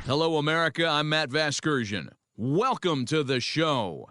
Hello, America. I'm Matt Vasgersian. Welcome to the show.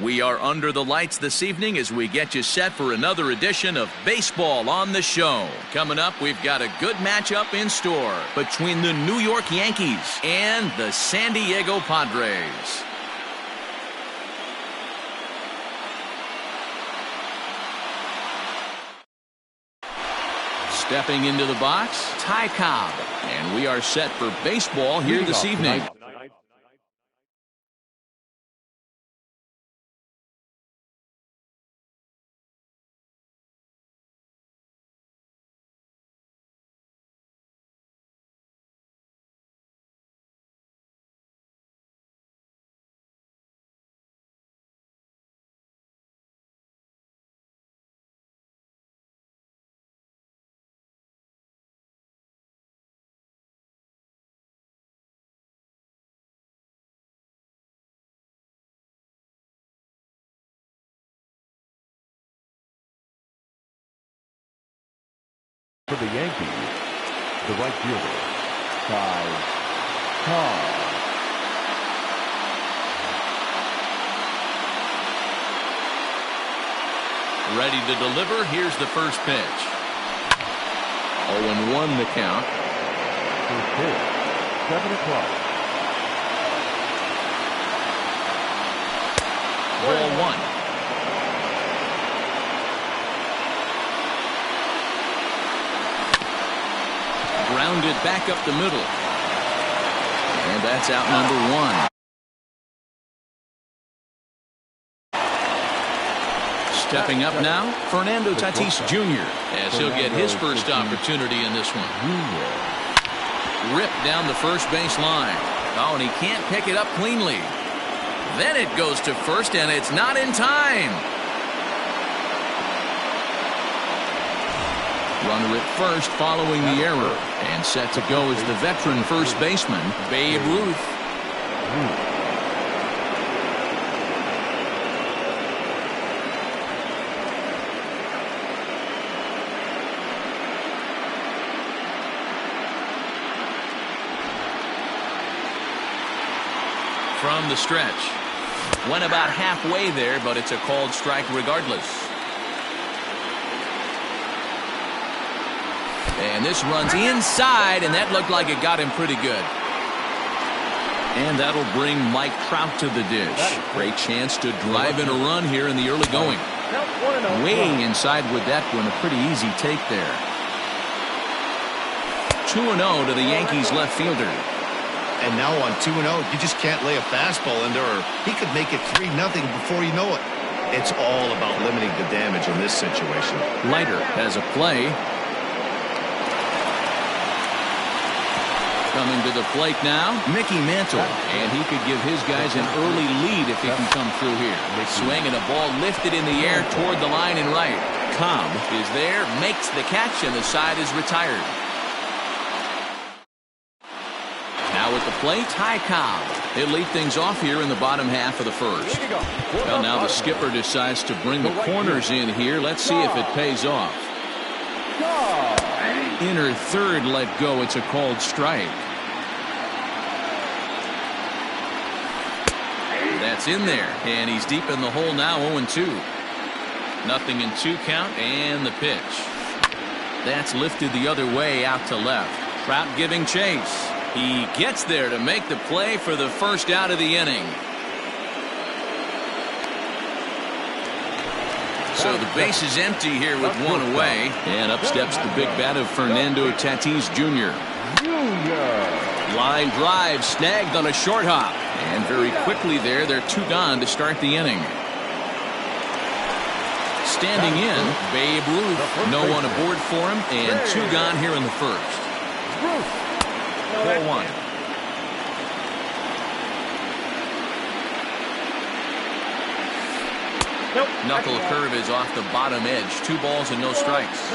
We are under the lights this evening as we get you set for another edition of Baseball on the Show. Coming up, we've got a good matchup in store between the New York Yankees and the San Diego Padres. Stepping into the box, Ty Cobb. And we are set for baseball here this evening. For the Yankees, the right fielder, Ty Cobb. Ready to deliver. Here's the first pitch. 0-1 the count. First pitch, 7 o'clock. Ball one. Grounded back up the middle. And that's out number one. Stepping up now, Fernando Tatis Jr. as he'll get his first opportunity in this one. Ripped down the first base line. Oh, and he can't pick it up cleanly. Then it goes to first, and it's not in time. Runner at first following the error. And set to go is the veteran first baseman, Babe Ruth. From the stretch. Went about halfway there, but it's a called strike regardless. And this runs inside, and that looked like it got him pretty good. And that'll bring Mike Trout to the dish. Great chance to drive in a run here in the early going. Way inside with that one, a pretty easy take there. 2-0 to the Yankees left fielder. And now on 2-0, you just can't lay a fastball in there, or he could make it 3-0 before you know it. It's all about limiting the damage in this situation. Leiter has a play. Coming to the plate now, Mickey Mantle. And he could give his guys an early lead if he can come through here. Swing and a ball lifted in the air toward the line and right. Cobb is there, makes the catch, and the side is retired. Now at the plate, Ty Cobb. He'll lead things off here in the bottom half of the first. Well, now the skipper decides to bring the corners in here. Let's see if it pays off. Inner third let go. It's a called strike. That's in there, and he's deep in the hole now. 0-2. Nothing in 2 count, and the pitch. That's lifted the other way out to left. Trout giving chase. He gets there to make the play for the first out of the inning. So the base is empty here with one away. And up steps the big bat of Fernando Tatis Jr. Line drive snagged on a short hop. And very quickly there, they're 2 gone to start the inning. Standing in, Babe Ruth. No one aboard for him, and 2 gone here in the first. 4-1. Knuckle curve is off the bottom edge. 2 balls and no strikes.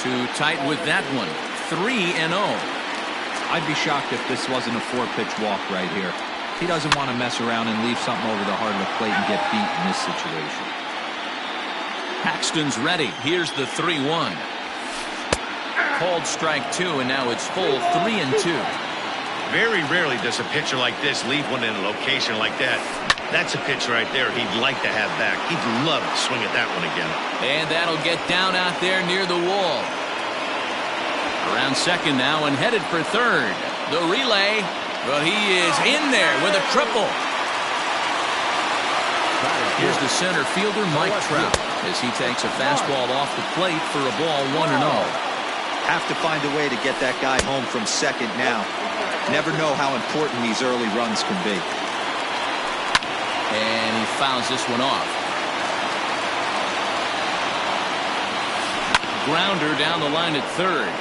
Too tight with that one. 3-0. I'd be shocked if this wasn't a 4-pitch walk right here. He doesn't want to mess around and leave something over the heart of the plate and get beat in this situation. Paxton's ready. Here's the 3-1. Called strike 2, and now it's full 3-2. Very rarely does a pitcher like this leave one in a location like that. That's a pitch right there he'd like to have back. He'd love to swing at that one again. And that'll get down out there near the wall. Around second now and headed for third. The relay, but he is in there with a triple. Here's the center fielder, Mike Trout, as he takes a fastball off the plate for a ball 1-0. Have to find a way to get that guy home from second now. Never know how important these early runs can be. And he fouls this one off. Grounder down the line at third,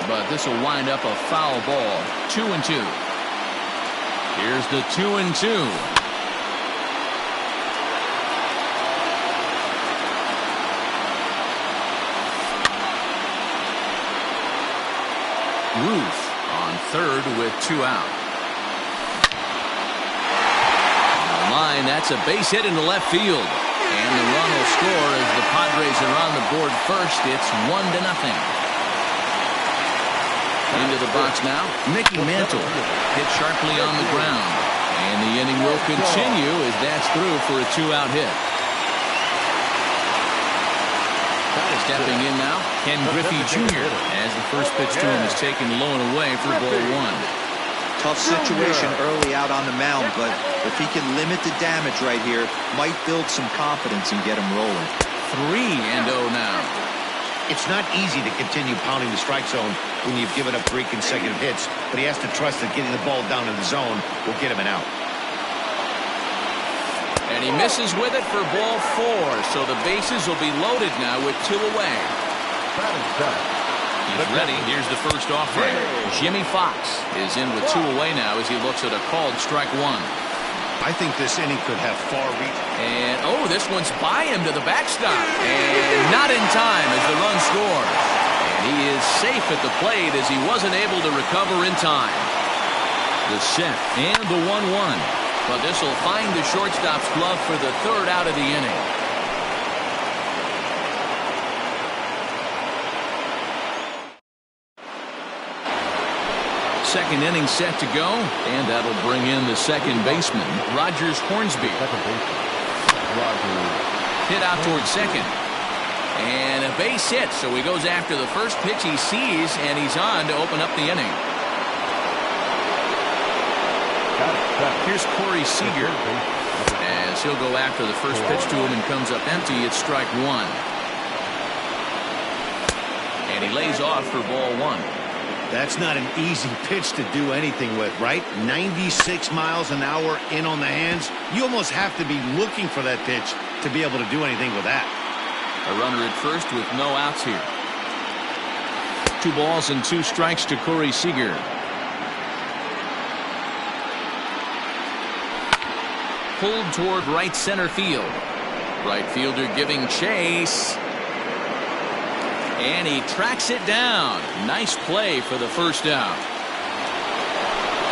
but this will wind up a foul ball. 2-2. Here's the 2-2. Ruth on third with 2 out. On the line, that's a base hit into left field. And the run will score as the Padres are on the board first. It's 1-0. Into the box now, Mickey Mantle. Hit sharply on the ground. And the inning will continue as that's through for a 2-out hit. Stepping in now, Ken Griffey Jr. as the first pitch to him is taken low and away for ball 1. Tough situation early out on the mound, but if he can limit the damage right here, might build some confidence and get him rolling. 3-0 now. It's not easy to continue pounding the strike zone when you've given up 3 consecutive hits, but he has to trust that getting the ball down in the zone will get him an out. And he misses with it for ball 4, so the bases will be loaded now with 2 away. He's ready. Here's the first offering. Jimmy Fox is in with 2 away now as he looks at a called strike 1. I think this inning could have far-reaching. And, oh, this one's by him to the backstop. And not in time as the run scores. And he is safe at the plate as he wasn't able to recover in time. The set and the 1-1. But this will find the shortstop's glove for the third out of the inning. Second inning set to go, and that'll bring in the second baseman, Rogers Hornsby. Hit out towards second. And a base hit, so he goes after the first pitch he sees, and he's on to open up the inning. Here's Corey Seager, as he'll go after the first pitch to him and comes up empty. It's strike one. And he lays off for ball one. That's not an easy pitch to do anything with, right? 96 miles an hour in on the hands. You almost have to be looking for that pitch to be able to do anything with that. A runner at first with no outs here. 2 balls and 2 strikes to Corey Seager. Pulled toward right center field. Right fielder giving chase. And he tracks it down. Nice play for the first out.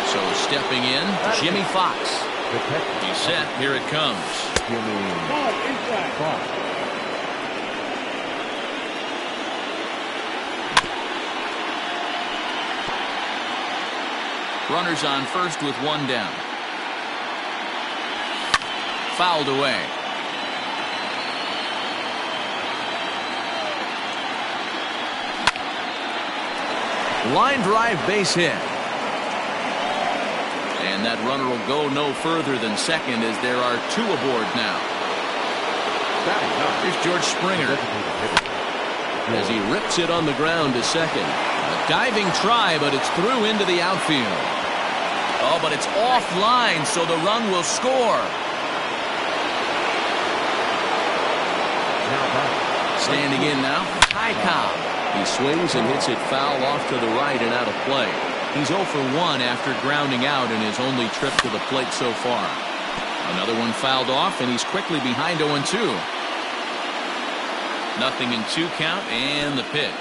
So stepping in, Jimmy Fox. He's set. Here it comes. Runners on first with 1 down. Fouled away. Line drive base hit. And that runner will go no further than second as there are 2 aboard now. Here's George Springer as he rips it on the ground to second. A diving try, but it's through into the outfield. Oh, but it's offline, so the run will score. Standing in now, Ty Cobb. He swings and hits it foul off to the right and out of play. He's 0 for 1 after grounding out in his only trip to the plate so far. Another one fouled off, and he's quickly behind 0-2. 0-2 count, and the pitch.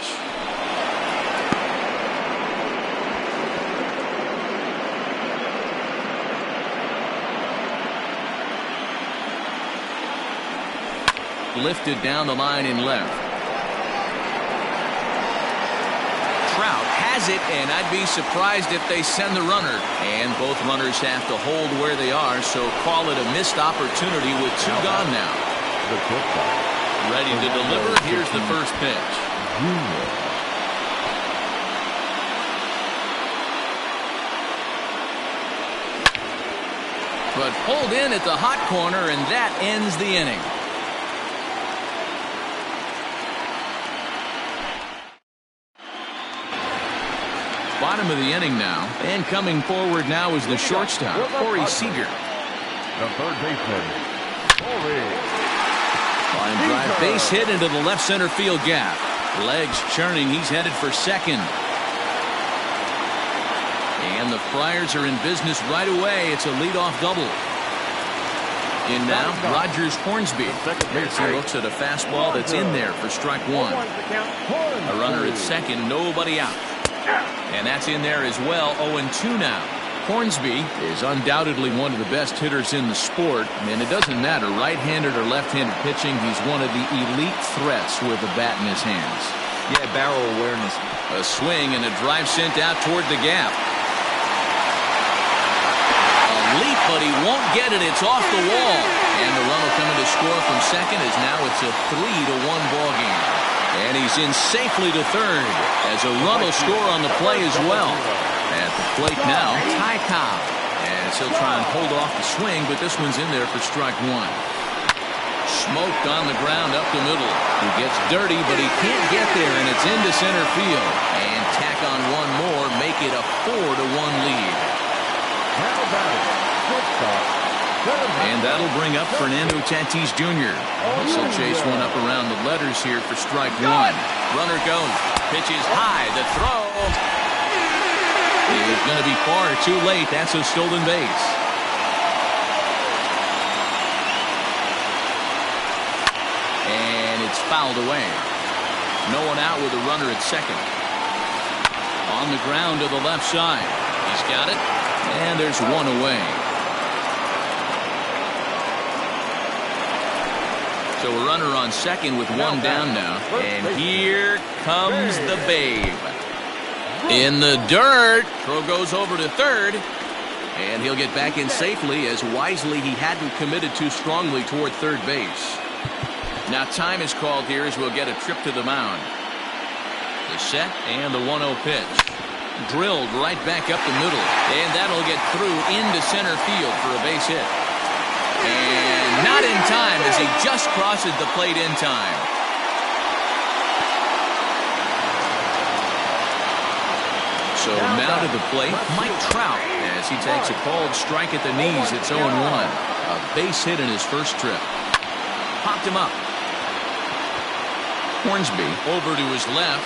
Lifted down the line in left. Trout has it, and I'd be surprised if they send the runner. And both runners have to hold where they are, so call it a missed opportunity with 2 gone now. Ready to deliver. Here's the first pitch. But pulled in at the hot corner, and that ends the inning. Bottom of the inning now, and coming forward now is the shortstop, Corey Seager. The third baseman, Corey. Line drive base hit into the left center field gap. Legs churning, he's headed for second. And the Friars are in business right away. It's a leadoff double. In now, Rogers Hornsby. As he looks at a fastball that's in there for strike 1. A runner at second, nobody out. And that's in there as well. 0-2 now. Hornsby is undoubtedly one of the best hitters in the sport, and it doesn't matter right-handed or left-handed pitching. He's one of the elite threats with a bat in his hands. Yeah, barrel awareness. A swing and a drive sent out toward the gap. A leap, but he won't get it. It's off the wall. And the run will come in to score from second as now it's a 3-1 ball game. And he's in safely to third as a run will score on the play as well. At the plate now, Ty Cobb. As he'll try and hold off the swing, but this one's in there for strike 1. Smoked on the ground up the middle. He gets dirty, but he can't get there, and it's into center field. And tack on one more, make it a 4-1 lead. How about it? Shortstop. And that'll bring up Fernando Tatis Jr. He'll chase one up around the letters here for strike 1. Runner goes. Pitches high. The throw is going to be far too late. That's a stolen base. fouled away. No one out with a runner at second. On the ground to the left side. He's got it. And there's one away. So a runner on second with one down now. And here comes the Babe. In the dirt. Throw goes over to third. And he'll get back in safely, as wisely he hadn't committed too strongly toward third base. Now time is called here as we'll get a trip to the mound. The set and the 1-0 pitch. Drilled right back up the middle. And that'll get through into center field for a base hit. And not in time, as he just crosses the plate in time. So now to the plate, Mike Trout, as he takes a called strike at the knees. It's 0-1. A base hit in his first trip. Popped him up. Hornsby over to his left.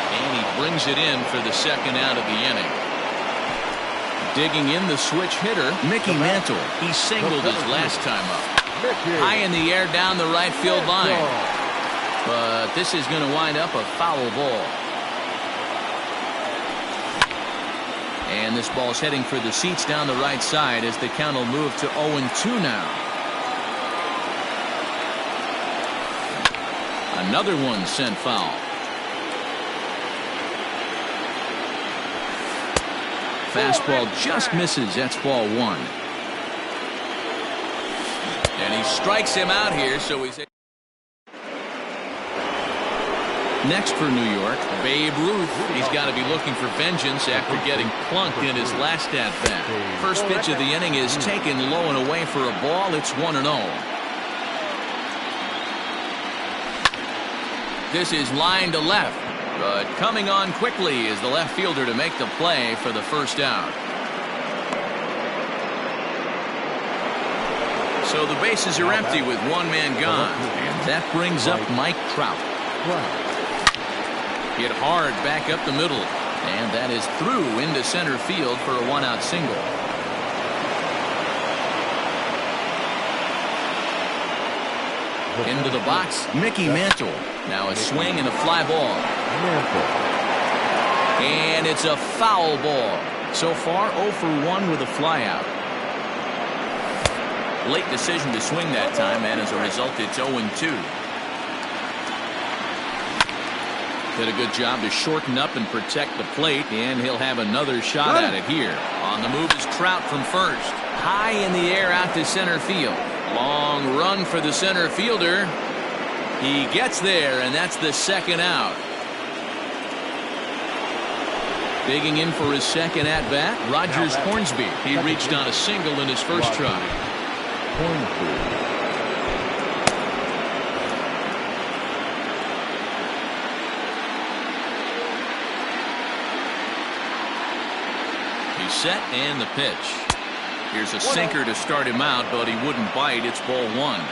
And he brings it in for the second out of the inning. Digging in the switch hitter, Mickey Mantle. He singled his last time up. High in the air down the right field line. But this is going to wind up a foul ball. And this ball's heading for the seats down the right side as the count will move to 0-2 now. Another one sent foul. Fastball just misses. That's ball one. And he strikes him out here, so he's... Next for New York, Babe Ruth. He's got to be looking for vengeance after getting plunked in his last at-bat. First pitch of the inning is taken low and away for a ball. It's 1-0. This is line to left, but coming on quickly is the left fielder to make the play for the first out. So the bases are empty with one man gone, and that brings up Mike Trout. Hit hard back up the middle, and that is through into center field for a one-out single. Into the box, Mickey Mantle. Now a swing and a fly ball. And it's a foul ball. So far 0 for 1 with a flyout. Late decision to swing that time, and as a result it's 0-2. Did a good job to shorten up and protect the plate, and he'll have another shot at it here. On the move is Trout from first. High in the air out to center field. Long run for the center fielder. He gets there, and that's the second out. Digging in for his second at-bat, Rogers Hornsby. He reached on a single in his first try. He's set, and the pitch. Here's a sinker to start him out, but he wouldn't bite. It's ball one.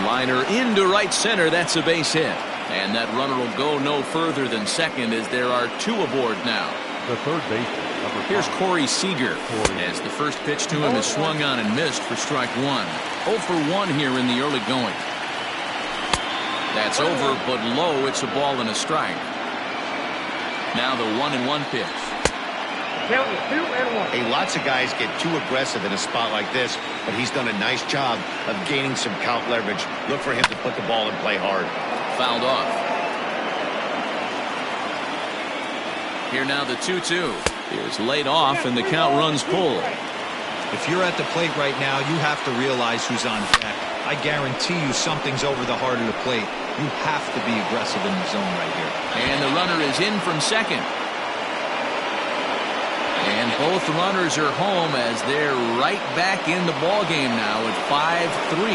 Liner into right center. That's a base hit. And that runner will go no further than second, as there are two aboard now. The third baseman. Here's Corey Seager, as the first pitch to him is swung on and missed for strike one. 0 for 1 here in the early going. That's over, but low. It's a ball and a strike. Now the 1-1 pitch. Hey, lots of guys get too aggressive in a spot like this, but he's done a nice job of gaining some count leverage. Look for him to put the ball in play hard. Fouled off. Here now the 2-2 is laid off, and the count runs full. If you're at the plate right now, you have to realize who's on deck. I guarantee you something's over the heart of the plate. You have to be aggressive in the zone right here. And the runner is in from second. And both runners are home, as they're right back in the ball game now at 5-3.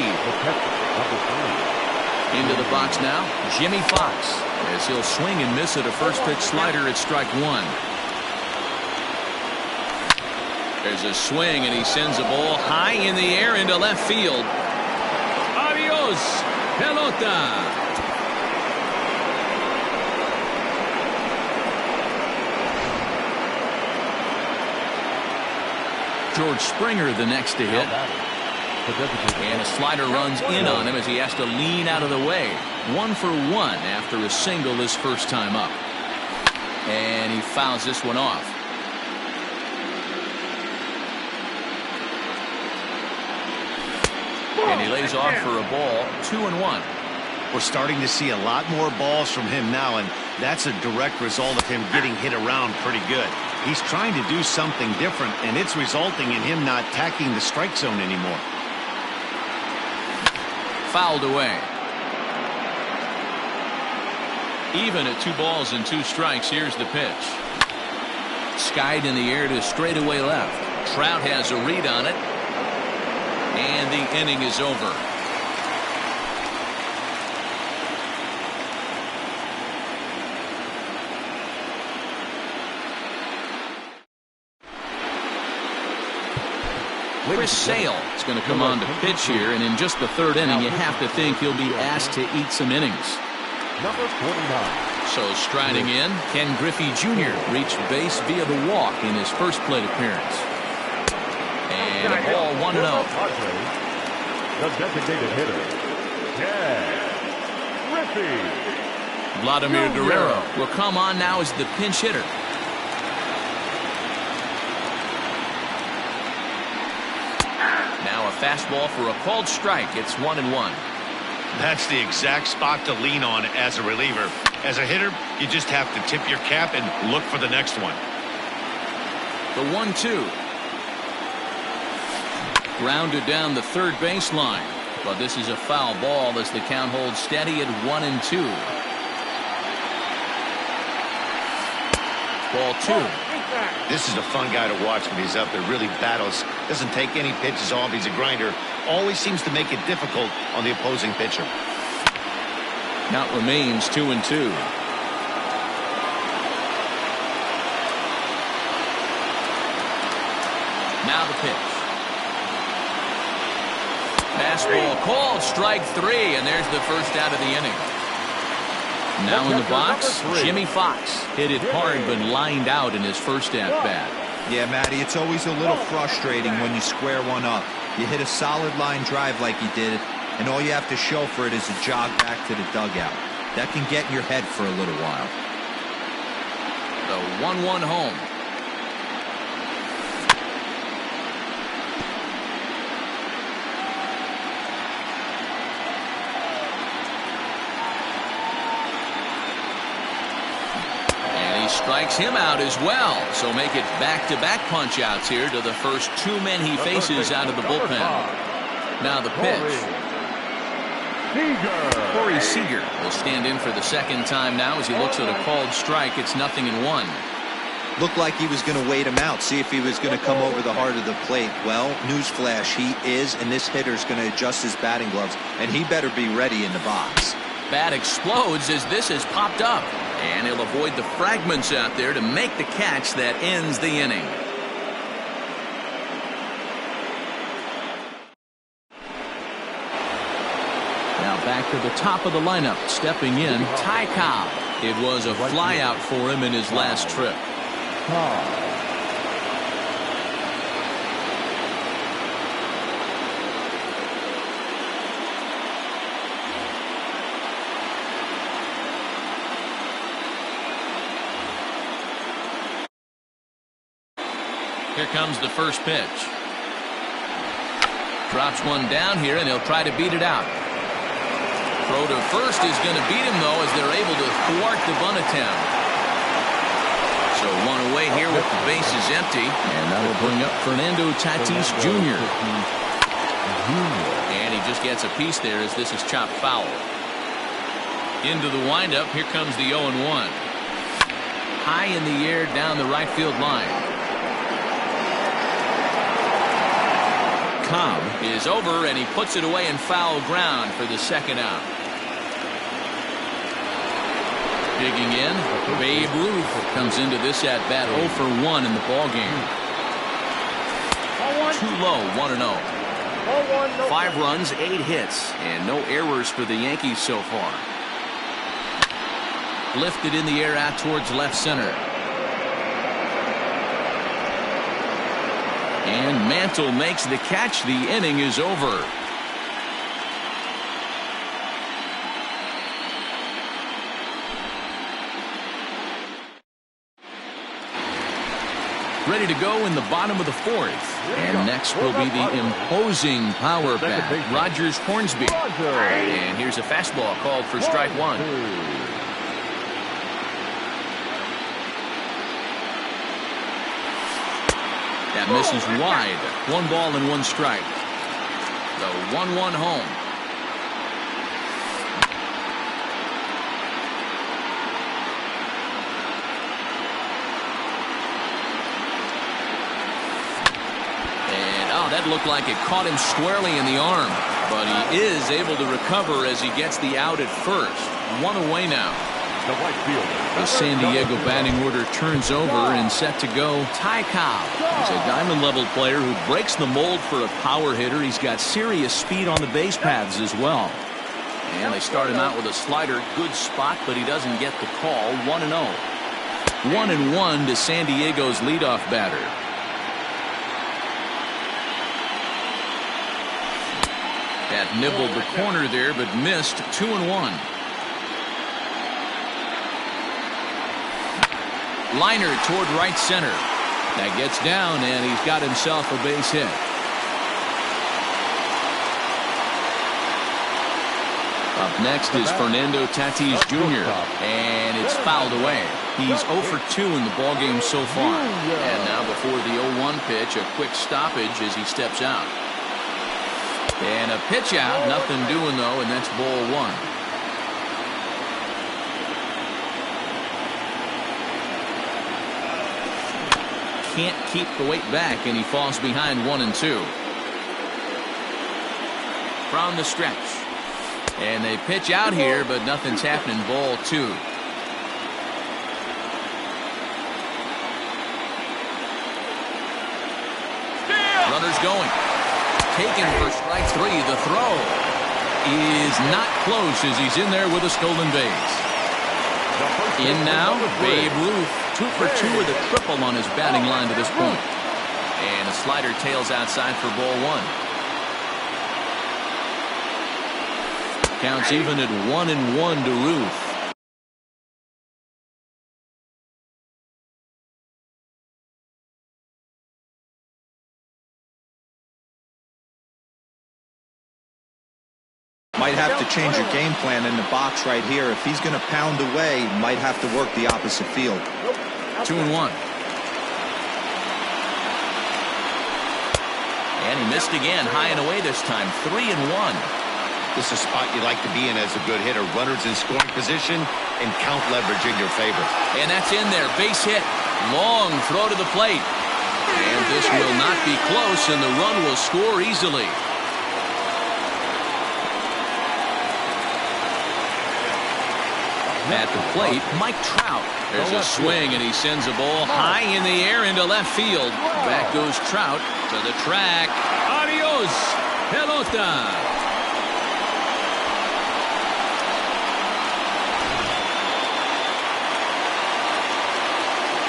Into the box now, Jimmy Fox, as he'll swing and miss at a first pitch slider at strike one. There's a swing, and he sends a ball high in the air into left field. Adios, pelota. George Springer the next to hit. And a slider runs in on him as he has to lean out of the way. 1 for 1 after a single his first time up. And he fouls this one off. And he lays off for a ball. 2-1. We're starting to see a lot more balls from him now, and that's a direct result of him getting hit around pretty good. He's trying to do something different, and it's resulting in him not tacking the strike zone anymore. Fouled away. Even at 2 balls and 2 strikes. Here's the pitch. Skied in the air to straightaway left. Trout has a read on it. And the inning is over. Chris Sale is going to come on to pitch here, and in just the 3rd inning, you have to think he'll be asked to eat some innings. Number 49. So striding in, Ken Griffey Jr. reached base via the walk in his first plate appearance. And a ball 1-0. The designated hitter, Ken Griffey. Vladimir Guerrero will come on now as the pinch hitter. Now a fastball for a called strike. It's 1-1. That's the exact spot to lean on as a reliever. As a hitter, you just have to tip your cap and look for the next one. The 1-2. Grounded down the third baseline. But this is a foul ball as the count holds steady at 1-2. Ball 2. This is a fun guy to watch when he's up there. Really battles. Doesn't take any pitches off. He's a grinder. Always seems to make it difficult on the opposing pitcher. Count remains 2-2. Now the pitch. Fastball called, strike 3, and there's the first out of the inning. Now in the box, Jimmy Fox hit it hard but lined out in his first at-bat. Yeah, Matty, it's always a little frustrating when you square one up. You hit a solid line drive like he did, and all you have to show for it is a jog back to the dugout. That can get in your head for a little while. The 1-1 home. Strikes him out as well. So make it back-to-back punch-outs here to the first 2 men he faces out of the bullpen. Now the pitch. Corey Seager will stand in for the second time now as he looks at a called strike. It's 0-1. Looked like he was going to wait him out, see if he was going to come over the heart of the plate. Well, newsflash, he is, and this hitter's going to adjust his batting gloves, and he better be ready in the box. Bat explodes as this has popped up. And he'll avoid the fragments out there to make the catch that ends the inning. Now back to the top of the lineup. Stepping in, Ty Cobb. It was a flyout for him in his last trip. Here comes the first pitch. Drops one down here, and he'll try to beat it out. Throw to first is going to beat him, though, as they're able to thwart the bunt attempt. So 1 away here with the bases empty. And that'll bring up Fernando Tatis Jr. And he just gets a piece there as this is chopped foul. Into the windup, here comes the 0-1. High in the air down the right field line. Cobb is over, and he puts it away in foul ground for the second out. Digging in, Babe Ruth comes into this at-bat 0 for 1 in the ballgame. Too low, 1-0. 5 runs, 8 hits, and no errors for the Yankees so far. Lifted in the air out towards left center. And Mantle makes the catch. The inning is over. Ready to go in the bottom of the fourth. And next will be the imposing power bat, Rogers Hornsby. And here's a fastball called for strike one. That misses wide. 1 ball and 1 strike. The 1-1 home. That looked like it caught him squarely in the arm, but he is able to recover as he gets the out at first. 1 away now. The San Diego batting order turns over and set to go. Ty Cobb. He's a diamond-level player who breaks the mold for a power hitter. He's got serious speed on the base paths as well. And they start him out with a slider. Good spot, but he doesn't get the call. 1-0. 1-1 to San Diego's leadoff batter. That nibbled the corner there, but missed. 2-1. Liner toward right center. That gets down, and he's got himself a base hit. Up next is Fernando Tatis Jr., and it's fouled away. He's 0 for 2 in the ballgame so far. And now before the 0-1 pitch, a quick stoppage as he steps out. And a pitch out, nothing doing though, and that's ball 1. Can't keep the weight back, and he falls behind 1-2. From the stretch. And they pitch out here, but nothing's happening. Ball 2. Runners going. Taken for strike 3. The throw is not close as he's in there with a stolen base. In now, Babe Ruth. 2 for 2 with a triple on his batting line to this point. And a slider tails outside for ball 1. Counts even at 1-1 to Ruth. Might have to change your game plan in the box right here. If he's going to pound away, might have to work the opposite field. 2-1. And he missed again, high and away this time. 3-1. This is a spot you like to be in as a good hitter. Runners in scoring position and count leverage in your favor. And that's in there. Base hit. Long throw to the plate. And this will not be close, and the run will score easily. At the plate, Mike Trout. There's a swing, and he sends a ball high in the air into left field. Back goes Trout to the track. Adios, pelota.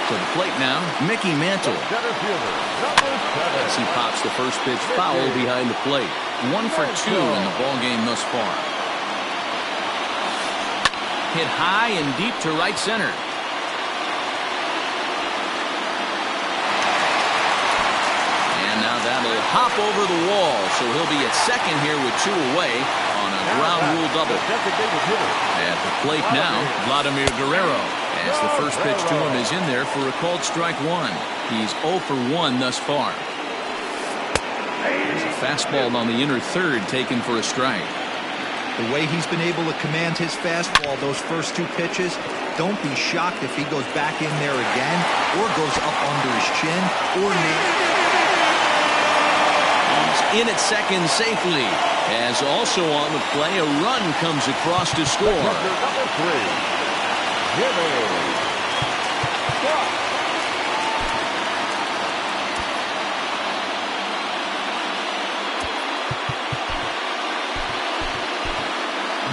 To the plate now, Mickey Mantle. As he pops the first pitch foul behind the plate. 1 for 2 in the ballgame thus far. Hit high and deep to right center. And now that'll hop over the wall, so he'll be at second here with 2 away on a ground rule double. At the plate now, Vladimir Guerrero, as the first pitch to him is in there for a called strike 1. He's 0 for 1 thus far. There's a fastball on the inner third taken for a strike. The way he's been able to command his fastball those first 2 pitches, don't be shocked if he goes back in there again or goes up under his chin or he's in at second safely, as also on the play a run comes across to score. Number 3, Jimmy.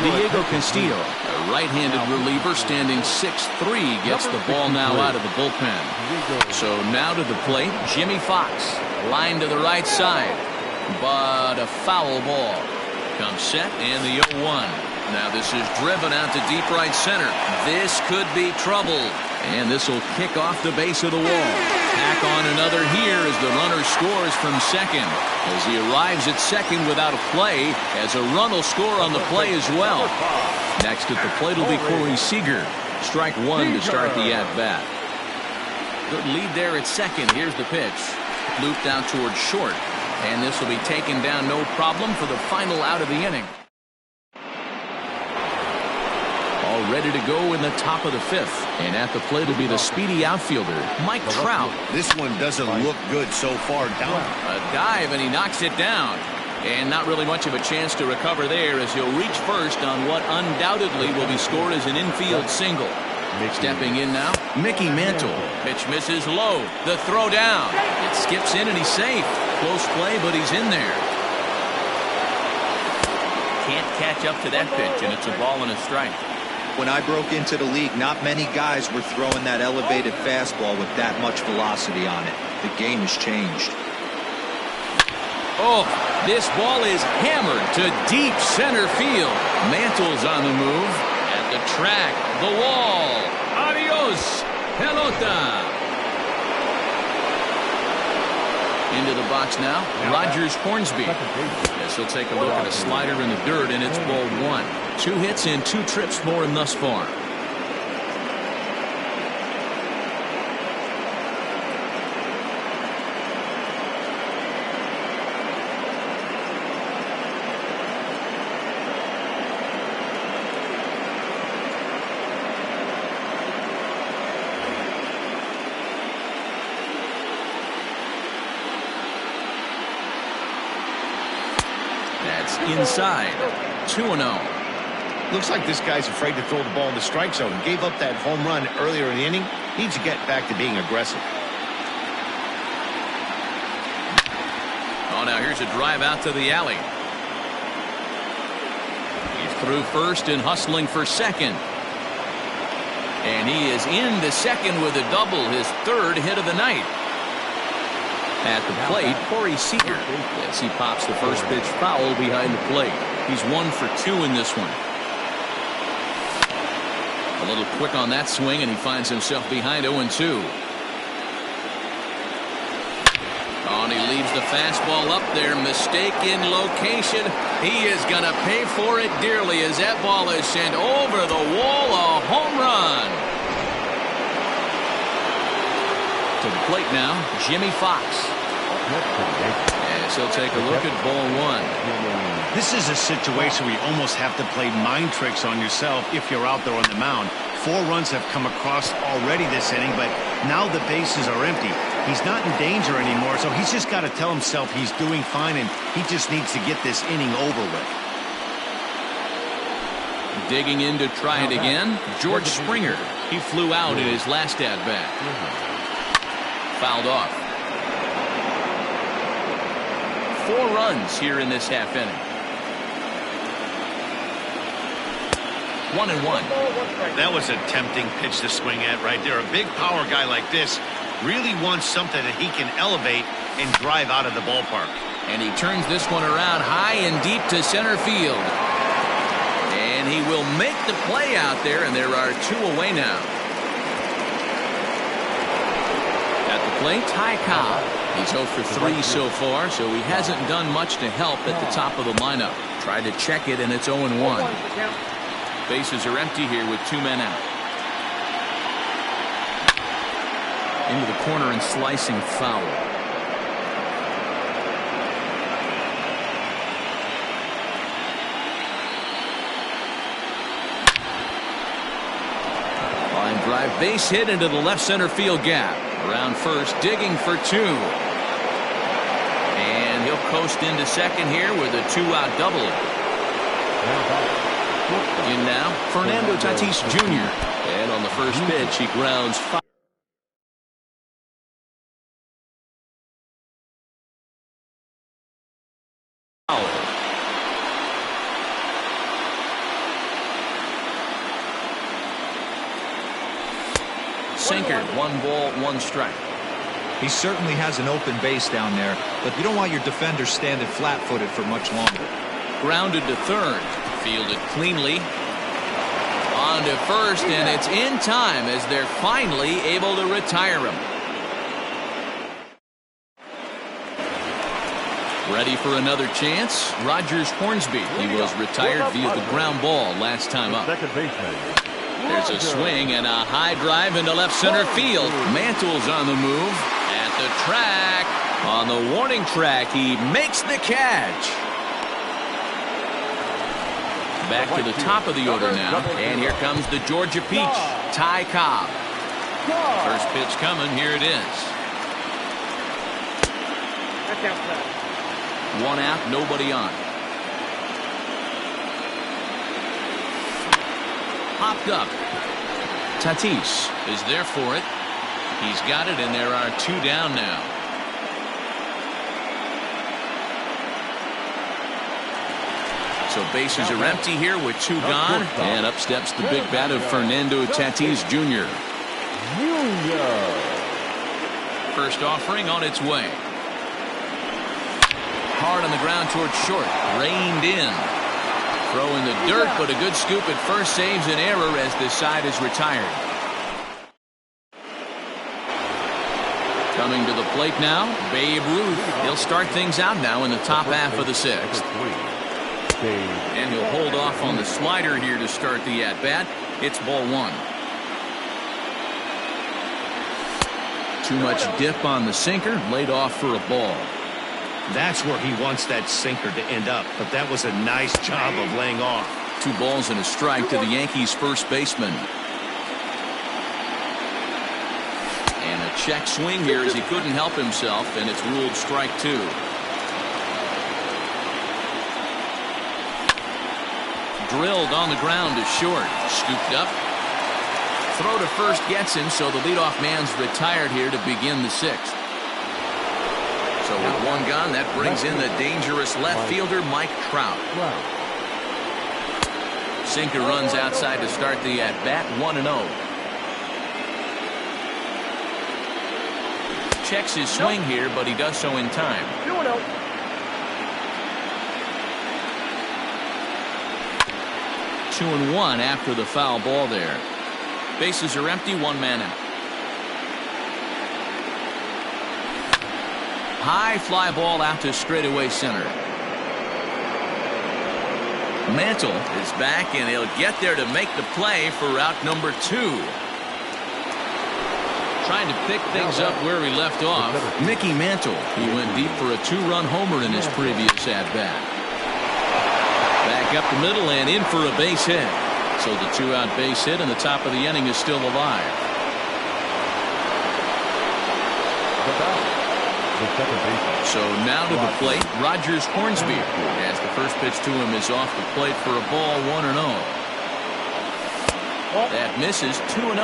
Diego Castillo, a right-handed reliever standing 6'3", gets the ball now out of the bullpen. So now to the plate, Jimmy Fox. Line to the right side. But a foul ball. Comes set and the 0-1. Now this is driven out to deep right center. This could be trouble. And this will kick off the base of the wall. Tack on another here as the runner scores from second. As he arrives at second without a play, as a run will score on the play as well. Next at the plate will be Corey Seager. Strike one to start the at-bat. Good lead there at second. Here's the pitch. Looped out towards short. And this will be taken down no problem for the final out of the inning. All ready to go in the top of the fifth. And at the plate will be the speedy outfielder, Mike Trout. This one doesn't look good so far down. A dive, and he knocks it down. And not really much of a chance to recover there as he'll reach first on what undoubtedly will be scored as an infield single. Stepping in now, Mickey Mantle. Pitch misses low. The throw down. It skips in and he's safe. Close play, but he's in there. Can't catch up to that pitch, and it's a ball and a strike. When I broke into the league, not many guys were throwing that elevated fastball with that much velocity on it. The game has changed. Oh, this ball is hammered to deep center field. Mantle's on the move. At the track, the wall. Adios, pelota. Into the box now, Rogers Hornsby. Yes, he'll take a look at a slider in the dirt, and it's ball one. 2 hits and 2 trips for him thus far. That's inside. 2-0. Looks like this guy's afraid to throw the ball in the strike zone. He gave up that home run earlier in the inning. Needs to get back to being aggressive. Oh, now here's a drive out to the alley. He's through first and hustling for second. And he is into second with a double, his 3rd hit of the night. At the plate, Corey Seager. Yes, he pops the first pitch foul behind the plate. He's 1 for 2 in this one. A little quick on that swing, and he finds himself behind 0-2. Oh, and he leaves the fastball up there. Mistaken location. He is going to pay for it dearly as that ball is sent over the wall. A home run. To the plate now, Jimmy Fox. Yes, he'll take a look at ball one. This is a situation where you almost have to play mind tricks on yourself if you're out there on the mound. 4 runs have come across already this inning, but now the bases are empty. He's not in danger anymore, so he's just got to tell himself he's doing fine, and he just needs to get this inning over with. Digging in to try it again, George Springer. He flew out in his last at-bat. Fouled off. 4 runs here in this half inning. 1-1. That was a tempting pitch to swing at right there. A big power guy like this really wants something that he can elevate and drive out of the ballpark. And he turns this one around high and deep to center field. And he will make the play out there, and there are 2 away now. At the plate, Ty Cobb. He's 0 for 3 so far, so he hasn't done much to help at the top of the lineup. Tried to check it, and it's 0-1. Bases are empty here with 2 men out. Into the corner and slicing foul. Line drive, base hit into the left center field gap. Around first, digging for 2. And he'll coast into second here with a 2-out double. In now, Fernando Tatis Jr. And on the first pitch, he grounds foul. Sinker, 1 ball, 1 strike. He certainly has an open base down there, but you don't want your defender standing flat-footed for much longer. Grounded to third. Fielded cleanly. On to first, and it's in time as they're finally able to retire him. Ready for another chance? Rogers Hornsby. He was retired via the ground ball last time up. There's a swing and a high drive into left center field. Mantle's on the move. At the track. On the warning track, he makes the catch. Back to the top of the order now. And here comes the Georgia Peach, Ty Cobb. First pitch coming. Here it is. One out, nobody on. Hopped up. Tatis is there for it. He's got it, and there are two down now. So bases are empty here with two gone. And up steps the big bat of Fernando Tatis Jr. First offering on its way. Hard on the ground towards short. Reined in. Throw in the dirt, but a good scoop at first saves an error as this side is retired. Coming to the plate now, Babe Ruth. He'll start things out now in the top half of the sixth. And he'll hold off on the slider here to start the at-bat. It's ball one. Too much dip on the sinker, laid off for a ball. That's where he wants that sinker to end up, but that was a nice job of laying off. 2 balls and a strike to the Yankees first baseman. And a check swing here as he couldn't help himself, and it's ruled strike 2. Drilled on the ground to short. Scooped up. Throw to first gets him, so the leadoff man's retired here to begin the sixth. So with one gone, that brings in the dangerous left fielder, Mike Trout. Sinker runs outside to start the at-bat, 1-0. Checks his swing here, but he does so in time. 2-1 after the foul ball there. Bases are empty, 1 man out. High fly ball out to straightaway center. Mantle is back, and he'll get there to make the play for route number 2. Trying to pick things up where he left off. Mickey Mantle. He went deep for a 2-run homer in his previous at-bat. Back up the middle and in for a base hit. So the 2-out base hit, and the top of the inning is still alive. So now to the plate, Rogers Hornsby, as the first pitch to him is off the plate for a ball, 1-0. That misses, 2-0.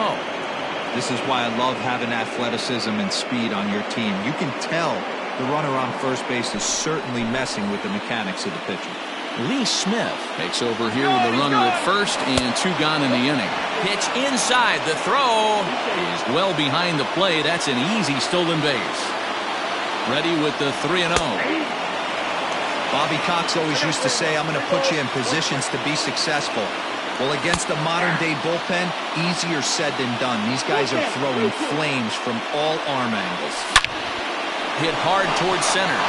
This is why I love having athleticism and speed on your team. You can tell the runner on first base is certainly messing with the mechanics of the pitcher. Lee Smith takes over here with a runner at first and 2 gone in the inning. Pitch inside, the throw is well behind the plate. That's an easy stolen base. Ready with the 3-0. Bobby Cox always used to say, I'm going to put you in positions to be successful. Well, against a modern-day bullpen, easier said than done. These guys are throwing flames from all arm angles. Hit hard towards center.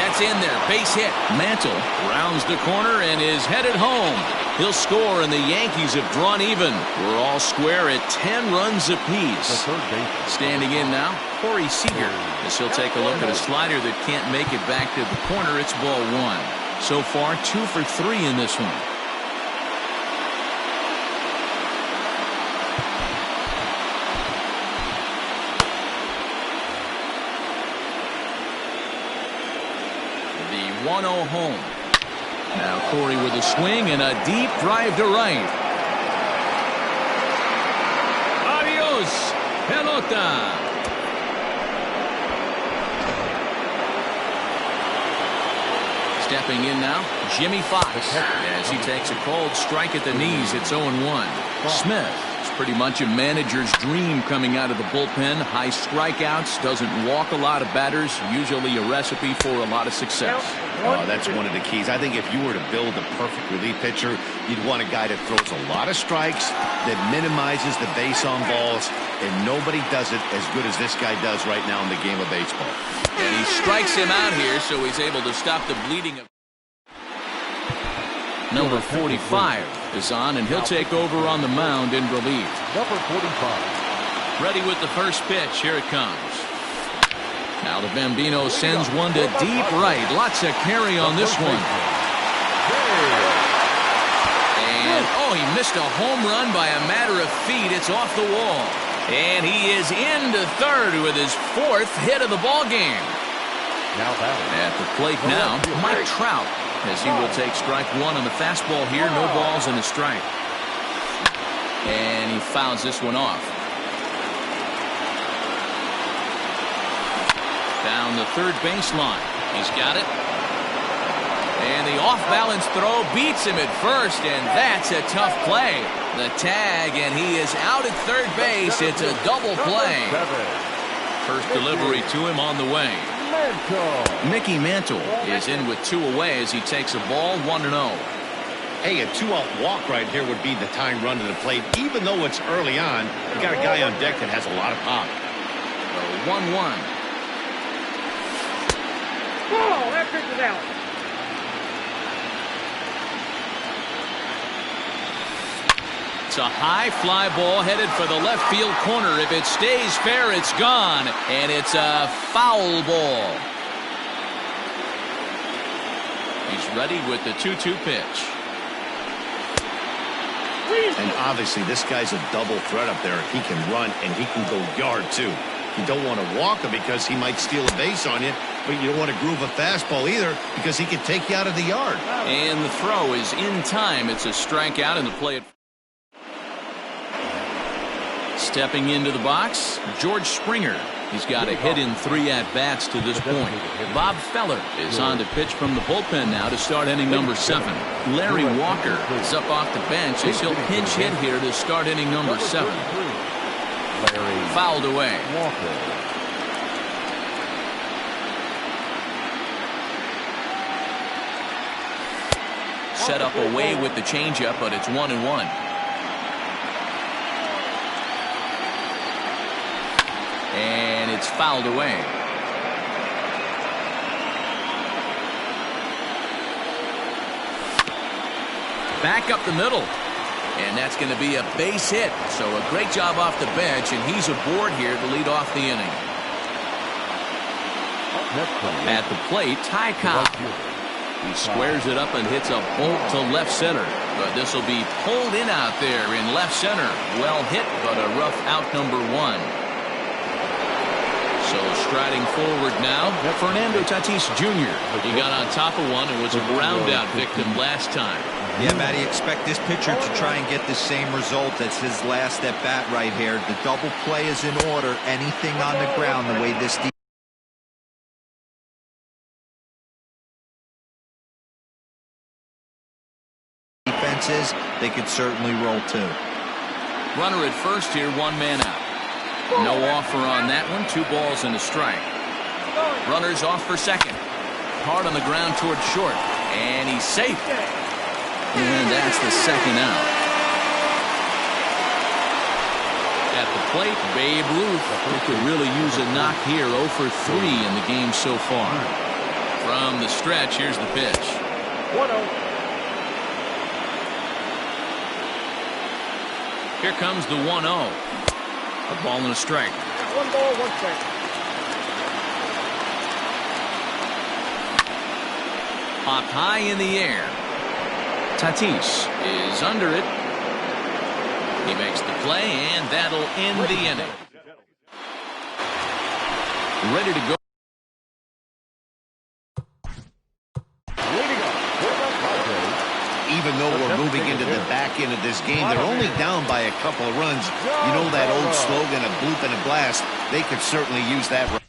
That's in there. Base hit. Mantle rounds the corner and is headed home. He'll score, and the Yankees have drawn even. We're all square at 10 runs apiece. Standing in now, Corey Seager, as he'll take a look at a slider that can't make it back to the corner. It's ball 1. So far, 2 for 3 in this one. The 1-0 home. Now Corey with a swing and a deep drive to right. Adios, pelota. Stepping in now, Jimmy Fox. As he takes a cold strike at the knees, it's 0-1. Smith Pretty much a manager's dream coming out of the bullpen. High strikeouts, doesn't walk a lot of batters, usually a recipe for a lot of success. That's one of the keys. I think if you were to build a perfect relief pitcher, you'd want a guy that throws a lot of strikes, that minimizes the base on balls, and nobody does it as good as this guy does right now in the game of baseball. And he strikes him out here, so he's able to stop the bleeding. Number 45 is on, and he'll take over on the mound in relief. Number 45. Ready with the first pitch. Here it comes. Now the Bambino sends one to deep right. Lots of carry on this one. And, he missed a home run by a matter of feet. It's off the wall. And he is into third with his 4th hit of the ball game. At the plate now, Mike Trout, as he will take strike one on the fastball here. No balls and a strike. And he fouls this one off. Down the third baseline. He's got it. And the off-balance throw beats him at first, and that's a tough play. The tag, and he is out at third base. It's a double play. First delivery to him on the way. Mickey Mantle is in with 2 away as he takes a ball 1-0. Hey, a 2-out walk right here would be the tying run to the plate. Even though it's early on, you got a guy on deck that has a lot of pop. 1-1. Oh, that pitch is out. It's a high fly ball headed for the left field corner. If it stays fair, it's gone. And it's a foul ball. He's ready with the 2-2 pitch. And obviously, this guy's a double threat up there. He can run and he can go yard, too. You don't want to walk him because he might steal a base on you, but you don't want to groove a fastball either because he can take you out of the yard. And the throw is in time. It's a strikeout, and the play. Stepping into the box, George Springer. He's got a hit in 3 at-bats to this point. Bob Feller is on to pitch from the bullpen now to start inning number 7. Larry Walker is up off the bench as he'll pinch hit here to start inning number 7. Fouled away. Set up away with the changeup, but it's 1-1. And it's fouled away. Back up the middle. And that's going to be a base hit. So a great job off the bench, and he's aboard here to lead off the inning. At the plate, Ty Cobb. He squares it up and hits a bolt to left center. But this will be pulled in out there in left center. Well hit, but a rough out number 1. So striding forward now, Fernando Tatis Jr. He got on top of one and was a ground out victim last time. Yeah, Matty, expect this pitcher to try and get the same result as his last at bat right here. The double play is in order. Anything on the ground, the way this defense is, they could certainly roll too. Runner at first here, 1 man out. No offer on that one. 2 balls and a strike. Runner's off for second. Hard on the ground toward short. And he's safe. And that's the second out. At the plate, Babe Ruth. He could really use a knock here. 0 for 3 in the game so far. From the stretch, here's the pitch. 1-0. Here comes the 1-0. A ball and a strike. 1 ball, 1 strike. Popped high in the air. Tatis is under it. He makes the play, and that'll end the inning. Ready to go. Even though we're moving into the back end of this game, they're only down by a couple of runs. You know that old slogan, a bloop and a blast. They could certainly use that.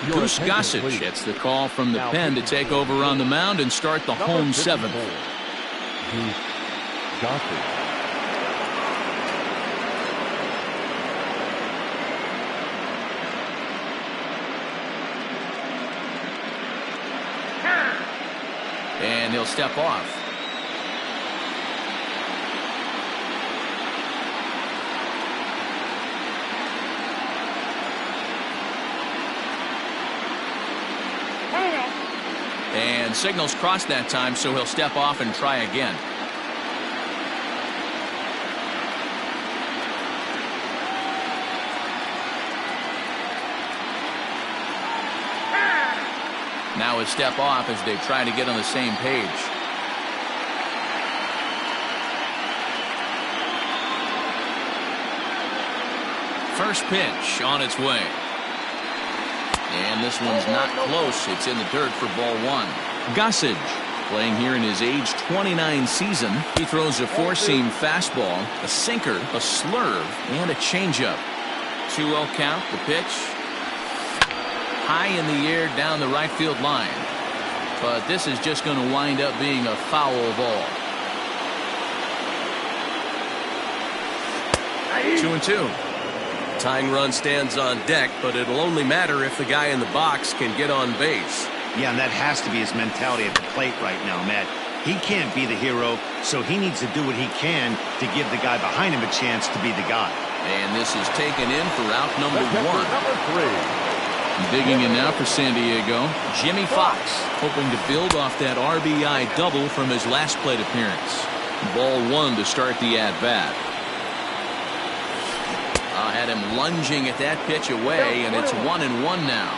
Goose Gossage gets the call from the pen to take over on the mound and start the home seventh. Goose Gossage. And he'll step off. And signals crossed that time, so he'll step off and try again. Now a step off as they try to get on the same page. First pitch on its way. And this one's not close. It's in the dirt for ball one. Gossage, playing here in his age 29 season. He throws a four-seam fastball, a sinker, a slurve, and a changeup. 2-0 count, the pitch. High in the air down the right field line. But this is just going to wind up being a foul ball. 2-2. Tying run stands on deck, but it'll only matter if the guy in the box can get on base. Yeah, and that has to be his mentality at the plate right now, Matt. He can't be the hero, so he needs to do what he can to give the guy behind him a chance to be the guy. And this is taken in for out number one. Number 3. Digging in now for San Diego, Jimmy Fox, hoping to build off that RBI double from his last plate appearance. Ball one to start the at-bat. Had him lunging at that pitch away, and it's 1-1 now.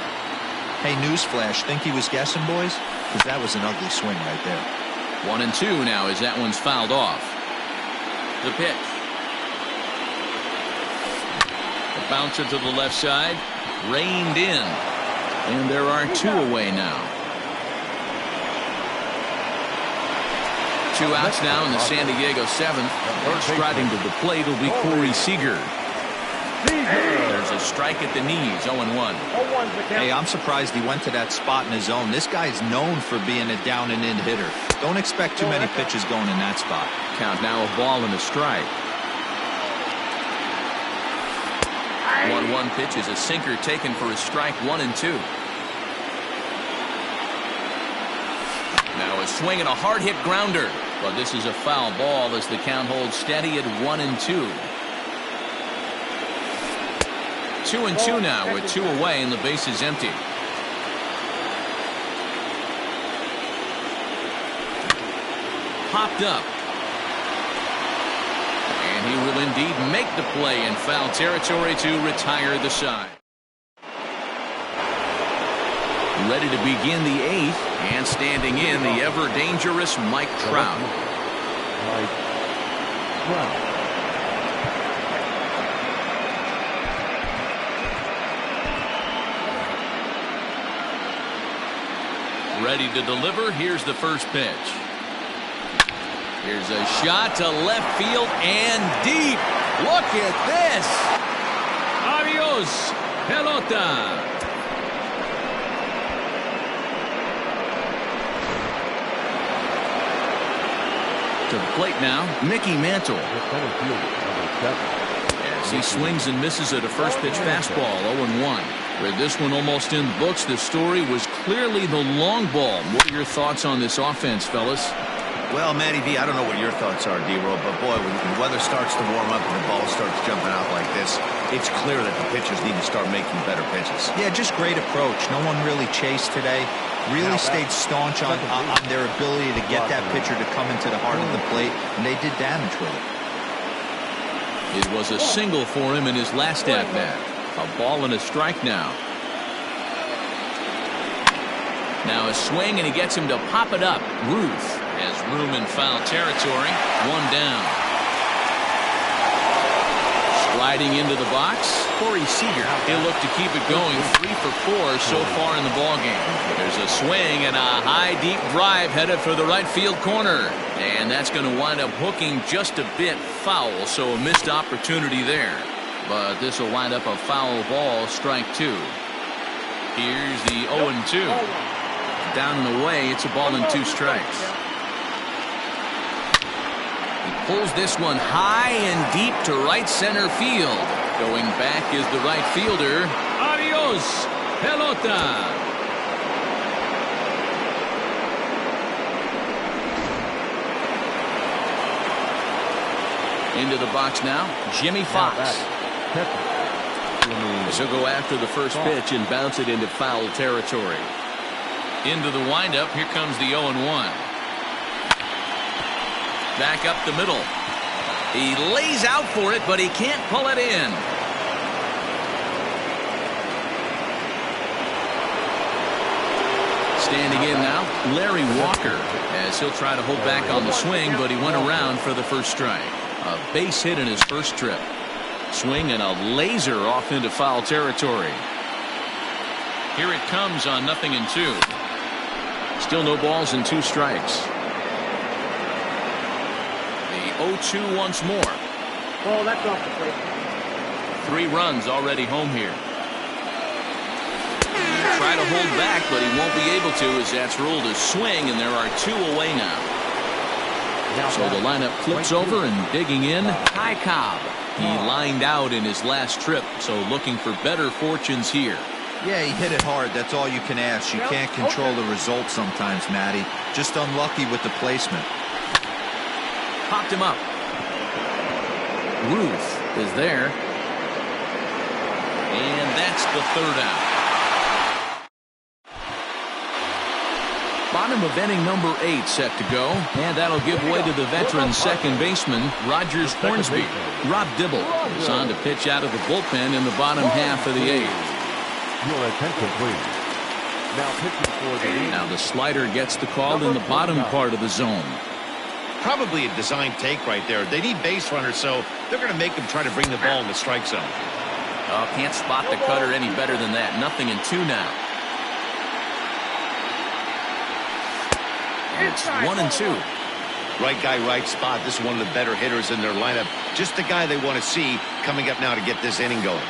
Hey, newsflash, think he was guessing, boys? Because that was an ugly swing right there. 1-2 now as that one's fouled off. The pitch. A bouncer to the left side, reined in, and there are two away now. 2 outs now in the San Diego seventh. Striding to the plate will be Corey Seager. There's a strike at the knees, 0-1. Hey, I'm surprised he went to that spot in his zone. This guy's known for being a down and in hitter. Don't expect too many pitches going in that spot. Count now a ball and a strike. 1-1 pitch is a sinker taken for a strike, 1-2. Now a swing and a hard hit grounder. But this is a foul ball as the count holds steady at 1-2. 2-2 now with 2 away and the base is empty. Popped up. And he will indeed make the play in foul territory to retire the side. Ready to begin the 8th, and standing in the ever-dangerous Mike Trout. Mike Trout. Ready to deliver. Here's the first pitch. Here's a shot to left field and deep. Look at this. Adios, pelota. To the plate now, Mickey Mantle. As he swings and misses at a first pitch fastball, 0-1. With this one almost in the books, the story was clearly the long ball. What are your thoughts on this offense, fellas? Well, Matty V, I don't know what your thoughts are, D-Roll, but boy, when the weather starts to warm up and the ball starts jumping out like this, it's clear that the pitchers need to start making better pitches. Yeah, just great approach. No one really chased today. Really stayed staunch on their ability to get that pitcher to come into the heart of the plate, and they did damage with it. It was a single for him in his last at-bat. A ball and a strike now. Now a swing, and he gets him to pop it up. Ruth has room in foul territory. 1 down. Striding into the box, Corey Seager. He'll look to keep it going. 3 for 4 so far in the ballgame. There's a swing and a high, deep drive headed for the right field corner. And that's going to wind up hooking just a bit foul, so a missed opportunity there. But this will wind up a foul ball, strike 2. Here's the 0-2. Down and away, it's a ball and 2 strikes. He pulls this one high and deep to right center field. Going back is the right fielder. Adios, pelota. Into the box now, Jimmy Fox. He'll go after the first pitch and bounce it into foul territory. Into the windup, here comes the 0-1. Back up the middle. He lays out for it, but he can't pull it in. Standing in now, Larry Walker, as he'll try to hold back on the swing, but he went around for the first strike. A base hit in his first trip. Swing and a laser off into foul territory. Here it comes on 0-2. Still no balls and 2 strikes. The 0-2 once more. Oh, that's off the plate. 3 runs already home here. He'll try to hold back, but he won't be able to, as that's ruled a swing, and there are 2 away now. So the lineup flips over, and digging in, Ty Cobb. He lined out in his last trip, so looking for better fortunes here. Yeah, he hit it hard. That's all you can ask. You can't control the result sometimes, Matty. Just unlucky with the placement. Popped him up. Ruth is there. And that's the 3rd out. Bottom of inning number 8 set to go, and that'll give way to the veteran second baseman, Rogers Hornsby. Rob Dibble is on to pitch out of the bullpen in the bottom half of the 8th. Your attention, please. Now pitching for the Now the slider gets the call in the bottom part of the zone. Probably a design take right there. They need base runners, so they're going to make them try to bring the ball in the strike zone. Oh, can't spot the cutter any better than that. 0-2 now. It's 1-2. Right guy, right spot. This is one of the better hitters in their lineup. Just the guy they want to see coming up now to get this inning going.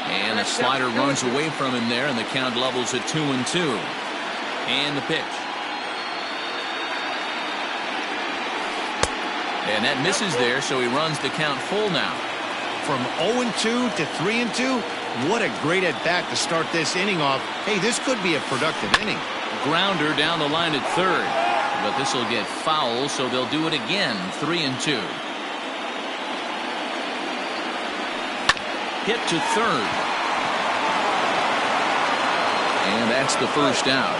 And the slider runs away from him there, and the count levels at 2-2. And the pitch. And that misses there, so he runs the count full now. From 0-2 to 3-2, what a great at-bat to start this inning off. Hey, this could be a productive inning. Grounder down the line at 3rd. But this will get foul, so they'll do it again. 3-2. Hit to 3rd. And that's the first out.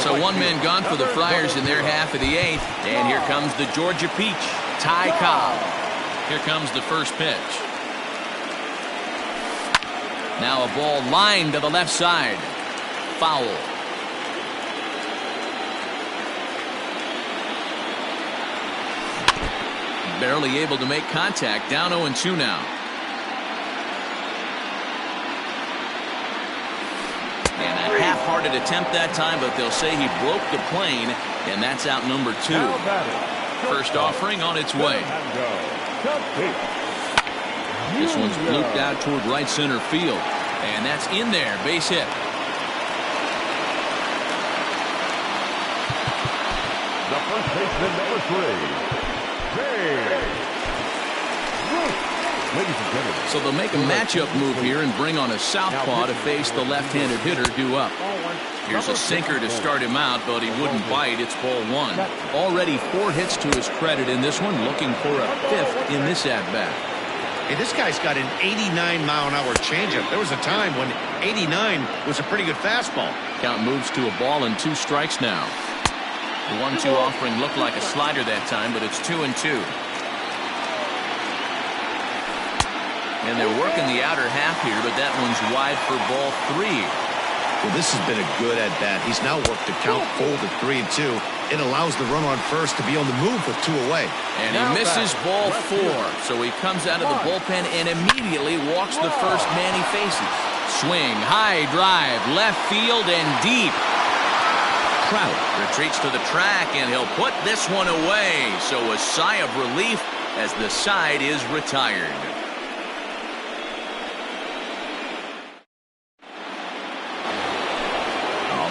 So 1 man gone for the Friars in their half of the 8th. And here comes the Georgia Peach, Ty Cobb. Here comes the first pitch. Now a ball lined to the left side. Foul. Barely able to make contact. Down 0-2 now. And a half-hearted attempt that time, but they'll say he broke the plane, and that's out number 2. First offering on its way. This one's looped out toward right center field, and that's in there. Base hit. the first baseman, number 3. Ladies and gentlemen. So they'll make a matchup move here and bring on a southpaw to face the left-handed hitter due up. Here's a sinker to start him out, but he wouldn't bite. It's ball 1. Already 4 hits to his credit in this one, looking for a 5th in this at-bat. Hey, this guy's got an 89-mile-an-hour changeup. There was a time when 89 was a pretty good fastball. Count moves to a ball and 2 strikes now. The 1-2 offering looked like a slider that time, but it's 2-2. And they're working the outer half here, but that one's wide for ball 3. Well, this has been a good at-bat. He's now worked the count full to 3-2. It allows the runner on first to be on the move with 2 away. And he misses ball 4. So he comes out of the bullpen and immediately walks the first man he faces. Swing, high drive, left field and deep. Trout retreats to the track and he'll put this one away. So a sigh of relief as the side is retired.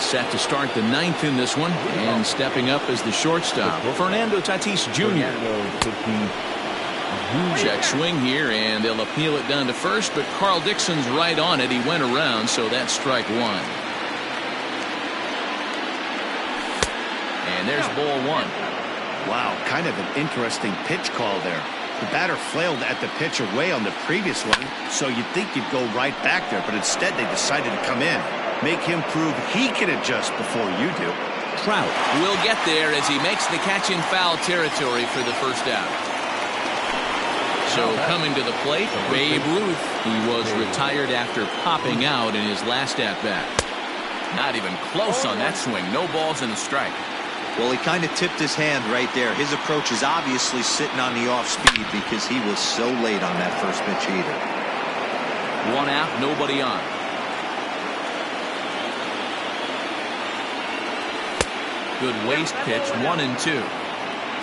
set to start the ninth in this one, and stepping up as the shortstop, Fernando Tatis Jr. Check swing here, and they'll appeal it down to first, but Carl Dixon's right on it. He went around, so that's strike one. And there's ball one. Wow, kind of an interesting pitch call there. The batter flailed at the pitch away on the previous one, so you'd think you'd go right back there, but instead they decided to come in. Make him prove he can adjust before you do. Trout will get there as he makes the catch in foul territory for the first out. So coming to the plate, Babe Ruth. He was retired after popping out in his last at-bat. Not even close on that swing. No balls and a strike. Well, he kind of tipped his hand right there. His approach is obviously sitting on the off speed because he was so late on that first pitch either. One out, nobody on. Good waist pitch, 1-2.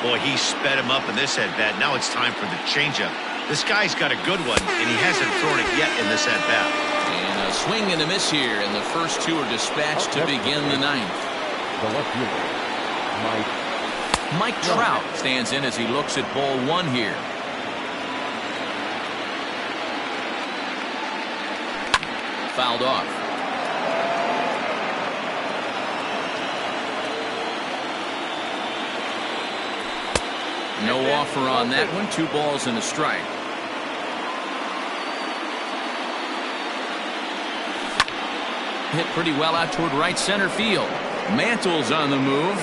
Boy, he sped him up in this at-bat. Now it's time for the changeup. This guy's got a good one, and he hasn't thrown it yet in this at-bat. And a swing and a miss here, and the first two are dispatched to begin the ninth. The left fielder, Mike Trout stands in as he looks at ball one here. Fouled off. No offer on that one. 2 balls and a strike. Hit pretty well out toward right center field. Mantle's on the move.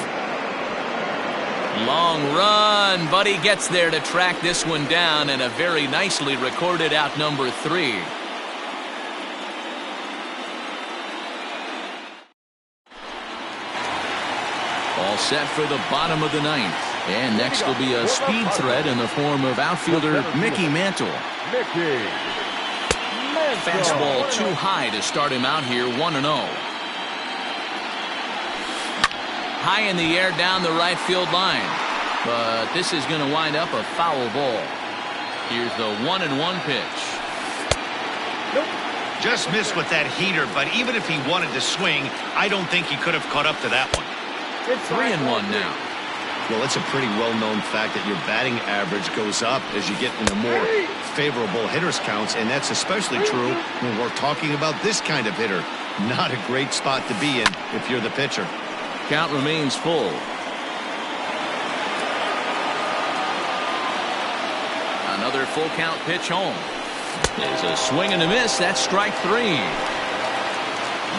Long run, but he gets there to track this one down, and a very nicely recorded out number 3. All set for the bottom of the ninth. And next will be a speed threat in the form of outfielder Mickey Mantle. Fastball too high to start him out here, 1-0. High in the air down the right field line. But this is going to wind up a foul ball. Here's the 1-1 pitch. Just missed with that heater, but even if he wanted to swing, I don't think he could have caught up to that one. 3-1 now. Well, it's a pretty well-known fact that your batting average goes up as you get into more favorable hitters counts, and that's especially true when we're talking about this kind of hitter. Not a great spot to be in if you're the pitcher. Count remains full. Another full count pitch home. There's a swing and a miss. That's strike 3.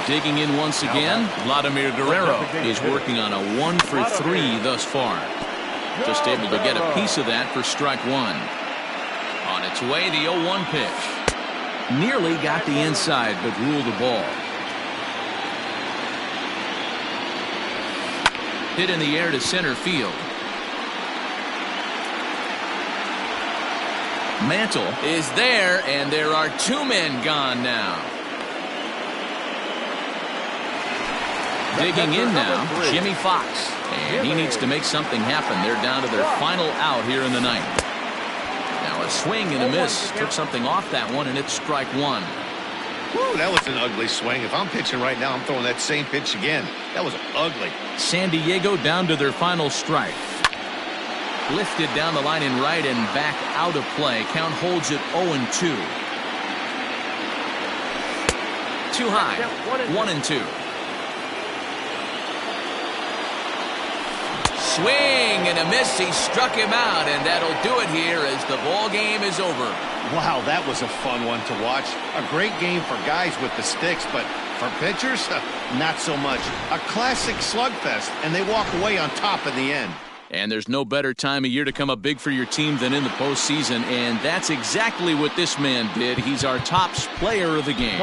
Digging in once again, Vladimir Guerrero is working on a 1-for-3 thus far. Just able to get a piece of that for strike 1. On its way, the 0-1 pitch. Nearly got the inside, but ruled the ball. Hit in the air to center field. Mantle is there, and there are 2 men gone now. Digging in now, Jimmy Fox. And he needs to make something happen. They're down to their final out here in the ninth. Now a swing and a miss. Took something off that one, and it's strike 1. Woo, that was an ugly swing. If I'm pitching right now, I'm throwing that same pitch again. That was ugly. San Diego down to their final strike. Lifted down the line in right and back out of play. Count holds it 0-2. Too high. 1-2. Swing and a miss. He struck him out, and that'll do it here as the ball game is over. Wow, that was a fun one to watch. A great game for guys with the sticks, but for pitchers, not so much. A classic slugfest, and they walk away on top in the end. And there's no better time of year to come up big for your team than in the postseason, and that's exactly what this man did. He's our top player of the game.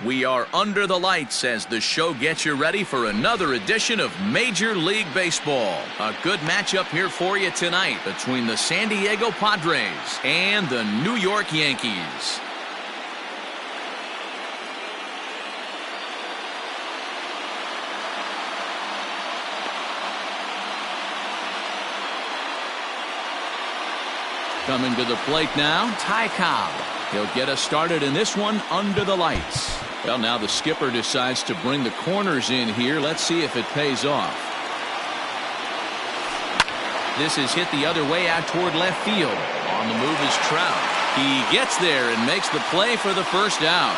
We are under the lights as the show gets you ready for another edition of Major League Baseball. A good matchup here for you tonight between the San Diego Padres and the New York Yankees. Coming to the plate now, Ty Cobb. He'll get us started in this one under the lights. Well, now the skipper decides to bring the corners in here. Let's see if it pays off. This is hit the other way out toward left field. On the move is Trout. He gets there and makes the play for the first out.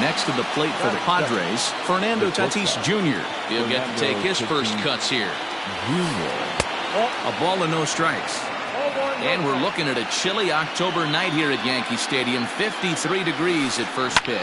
Next to the plate for the Padres, Fernando Tatis Jr. He'll get to take his first cuts here. A ball and no strikes. And we're looking at a chilly October night here at Yankee Stadium. 53 degrees at first pitch.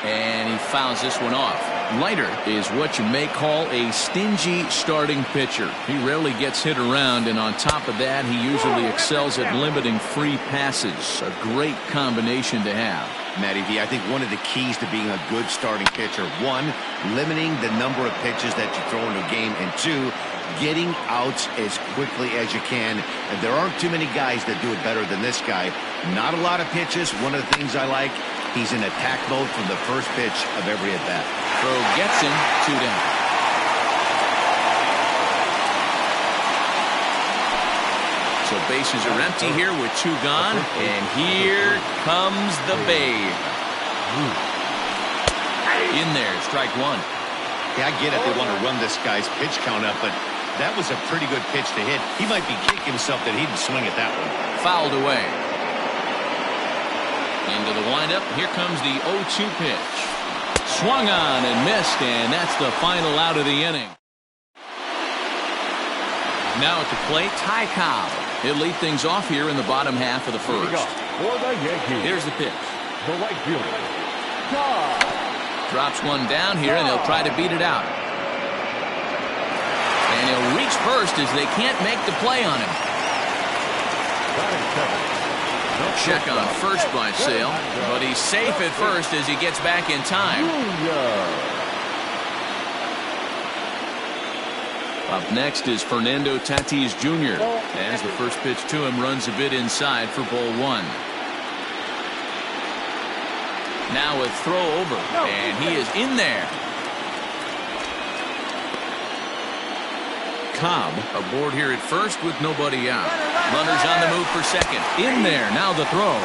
And he fouls this one off. Leiter is what you may call a stingy starting pitcher. He rarely gets hit around, and on top of that, he usually excels at limiting free passes. A great combination to have. Matty V, I think one of the keys to being a good starting pitcher, one, limiting the number of pitches that you throw into a game, and two, getting outs as quickly as you can. And there aren't too many guys that do it better than this guy. Not a lot of pitches. One of the things I like, he's in attack mode from the first pitch of every at-bat. Throw gets him, 2 down. So bases are empty here with 2 gone. And here comes the Babe. In there, strike 1. Yeah, I get it. They want to run this guy's pitch count up, but that was a pretty good pitch to hit. He might be kicking himself that he didn't swing at that one. Fouled away. Into the windup. Here comes the 0-2 pitch. Swung on and missed, and that's the final out of the inning. Now at the plate, Ty Cobb. He'll lead things off here in the bottom half of the first. For the Yankees, Here's the pitch. the right fielder, Cobb. Drops one down here, and he'll try to beat it out. And he'll reach first as they can't make the play on him. Check on first by Sale, but he's safe at first as he gets back in time. Up next is Fernando Tatis Jr. as the first pitch to him runs a bit inside for ball 1. Now a throw over, and he is in there. Cobb aboard here at first with nobody out. Runners on the move for second. In there, now the throw.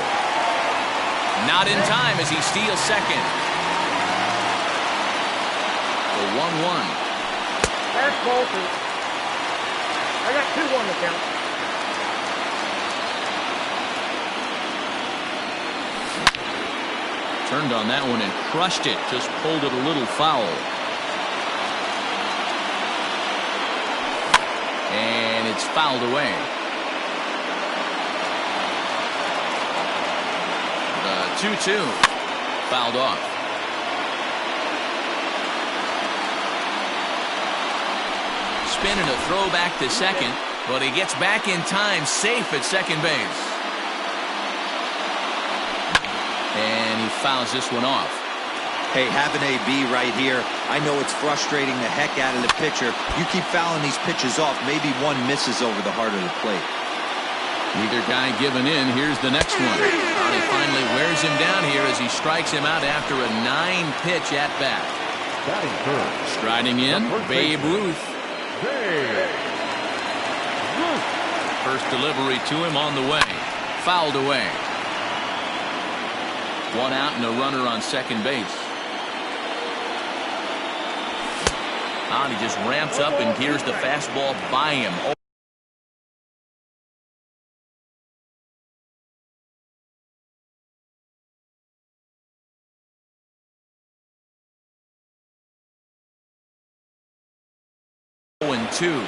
Not in time as he steals second. The 1-1. That's ball 2. I got 2 on the count. Turned on that one and crushed it. Just pulled it a little foul. And it's fouled away. The 2-2. Fouled off. Spin and a throw back to second, but he gets back in time, safe at second base. And he fouls this one off. Hey, have an AB right here. I know it's frustrating the heck out of the pitcher. You keep fouling these pitches off, maybe one misses over the heart of the plate. Neither guy giving in. Here's the next one. He finally wears him down here as he strikes him out after a 9-pitch at-bat. Striding in, Babe Ruth. First delivery to him on the way. Fouled away. 1 out and a runner on second base. He just ramps up and gears the fastball by him. And 2.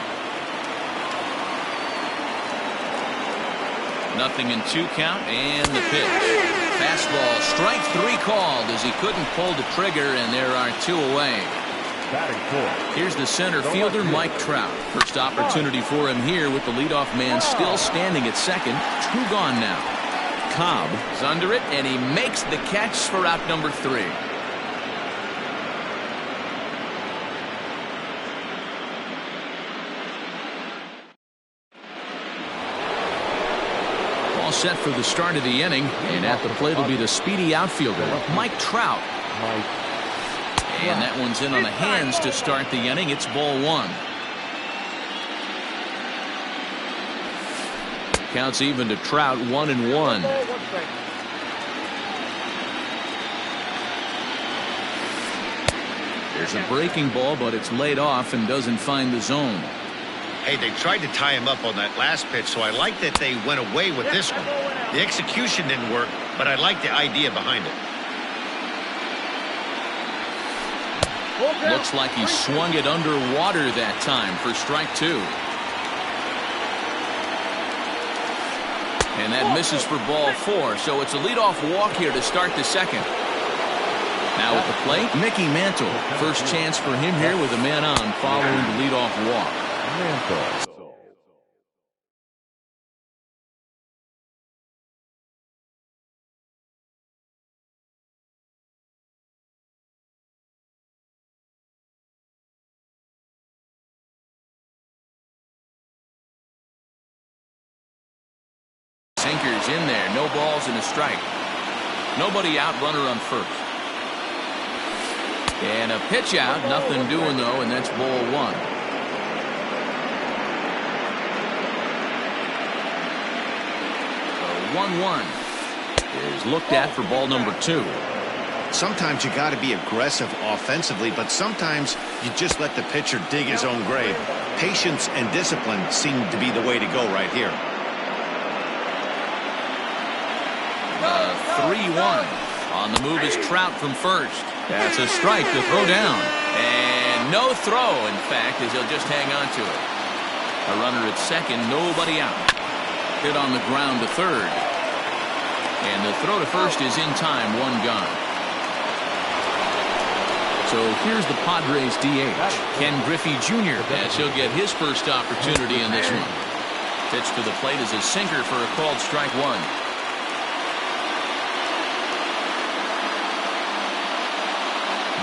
Nothing in 2 count, and the pitch. Fastball, strike 3 called as he couldn't pull the trigger, and there are 2 away. Here's the center fielder, Mike Trout. First opportunity for him here with the leadoff man still standing at second. 2 gone now. Cobb is under it, and he makes the catch for out number 3. All set for the start of the inning, and at the plate will be the speedy outfielder, Mike Trout. And that one's in on the hands to start the inning. It's ball 1. Counts even to Trout, 1-1. There's a breaking ball, but it's laid off and doesn't find the zone. Hey, they tried to tie him up on that last pitch, so I like that they went away with this one. The execution didn't work, but I like the idea behind it. Looks like he swung it underwater that time for strike 2. And that misses for ball 4, so it's a leadoff walk here to start the second. Now at the plate, Mickey Mantle. First chance for him here with a man on following the leadoff walk. Sinkers in there, no balls and a strike. Nobody out, runner on first. And a pitch out, nothing doing though, and that's ball 1. So 1-1 is looked at for ball number 2. Sometimes you got to be aggressive offensively, but sometimes you just let the pitcher dig his own grave. Patience and discipline seem to be the way to go right here. 3-1. On the move is Trout from first. That's a strike to throw down. And no throw, in fact, as he'll just hang on to it. A runner at second, nobody out. Hit on the ground to third. And the throw to first is in time, 1 gone. So here's the Padres DH, Ken Griffey Jr., as he'll get his first opportunity in this one. Pitch to the plate is a sinker for a called strike 1.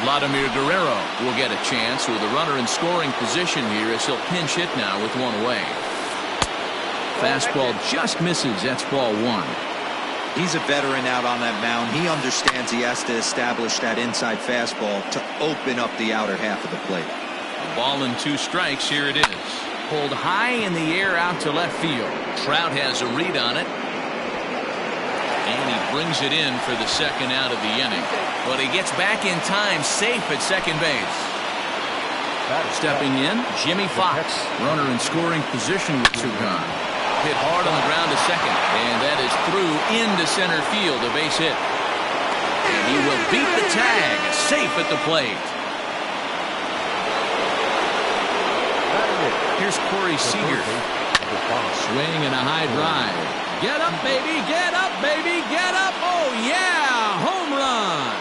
Vladimir Guerrero will get a chance with a runner in scoring position here as he'll pinch hit now with 1 away. Fastball just misses. That's ball 1. He's a veteran out on that mound. He understands he has to establish that inside fastball to open up the outer half of the plate. A ball and 2 strikes. Here it is. Pulled high in the air out to left field. Trout has a read on it. And he brings it in for the second out of the inning. But he gets back in time, safe at second base. Stepping in, Jimmy Fox. Runner in scoring position with 2 gone. Hit hard on the ground to second. And that is through into center field, a base hit. And he will beat the tag, safe at the plate. Here's Corey Seager. Swing and a high drive. Get up, baby, get up, baby, get up. Oh, yeah, home run.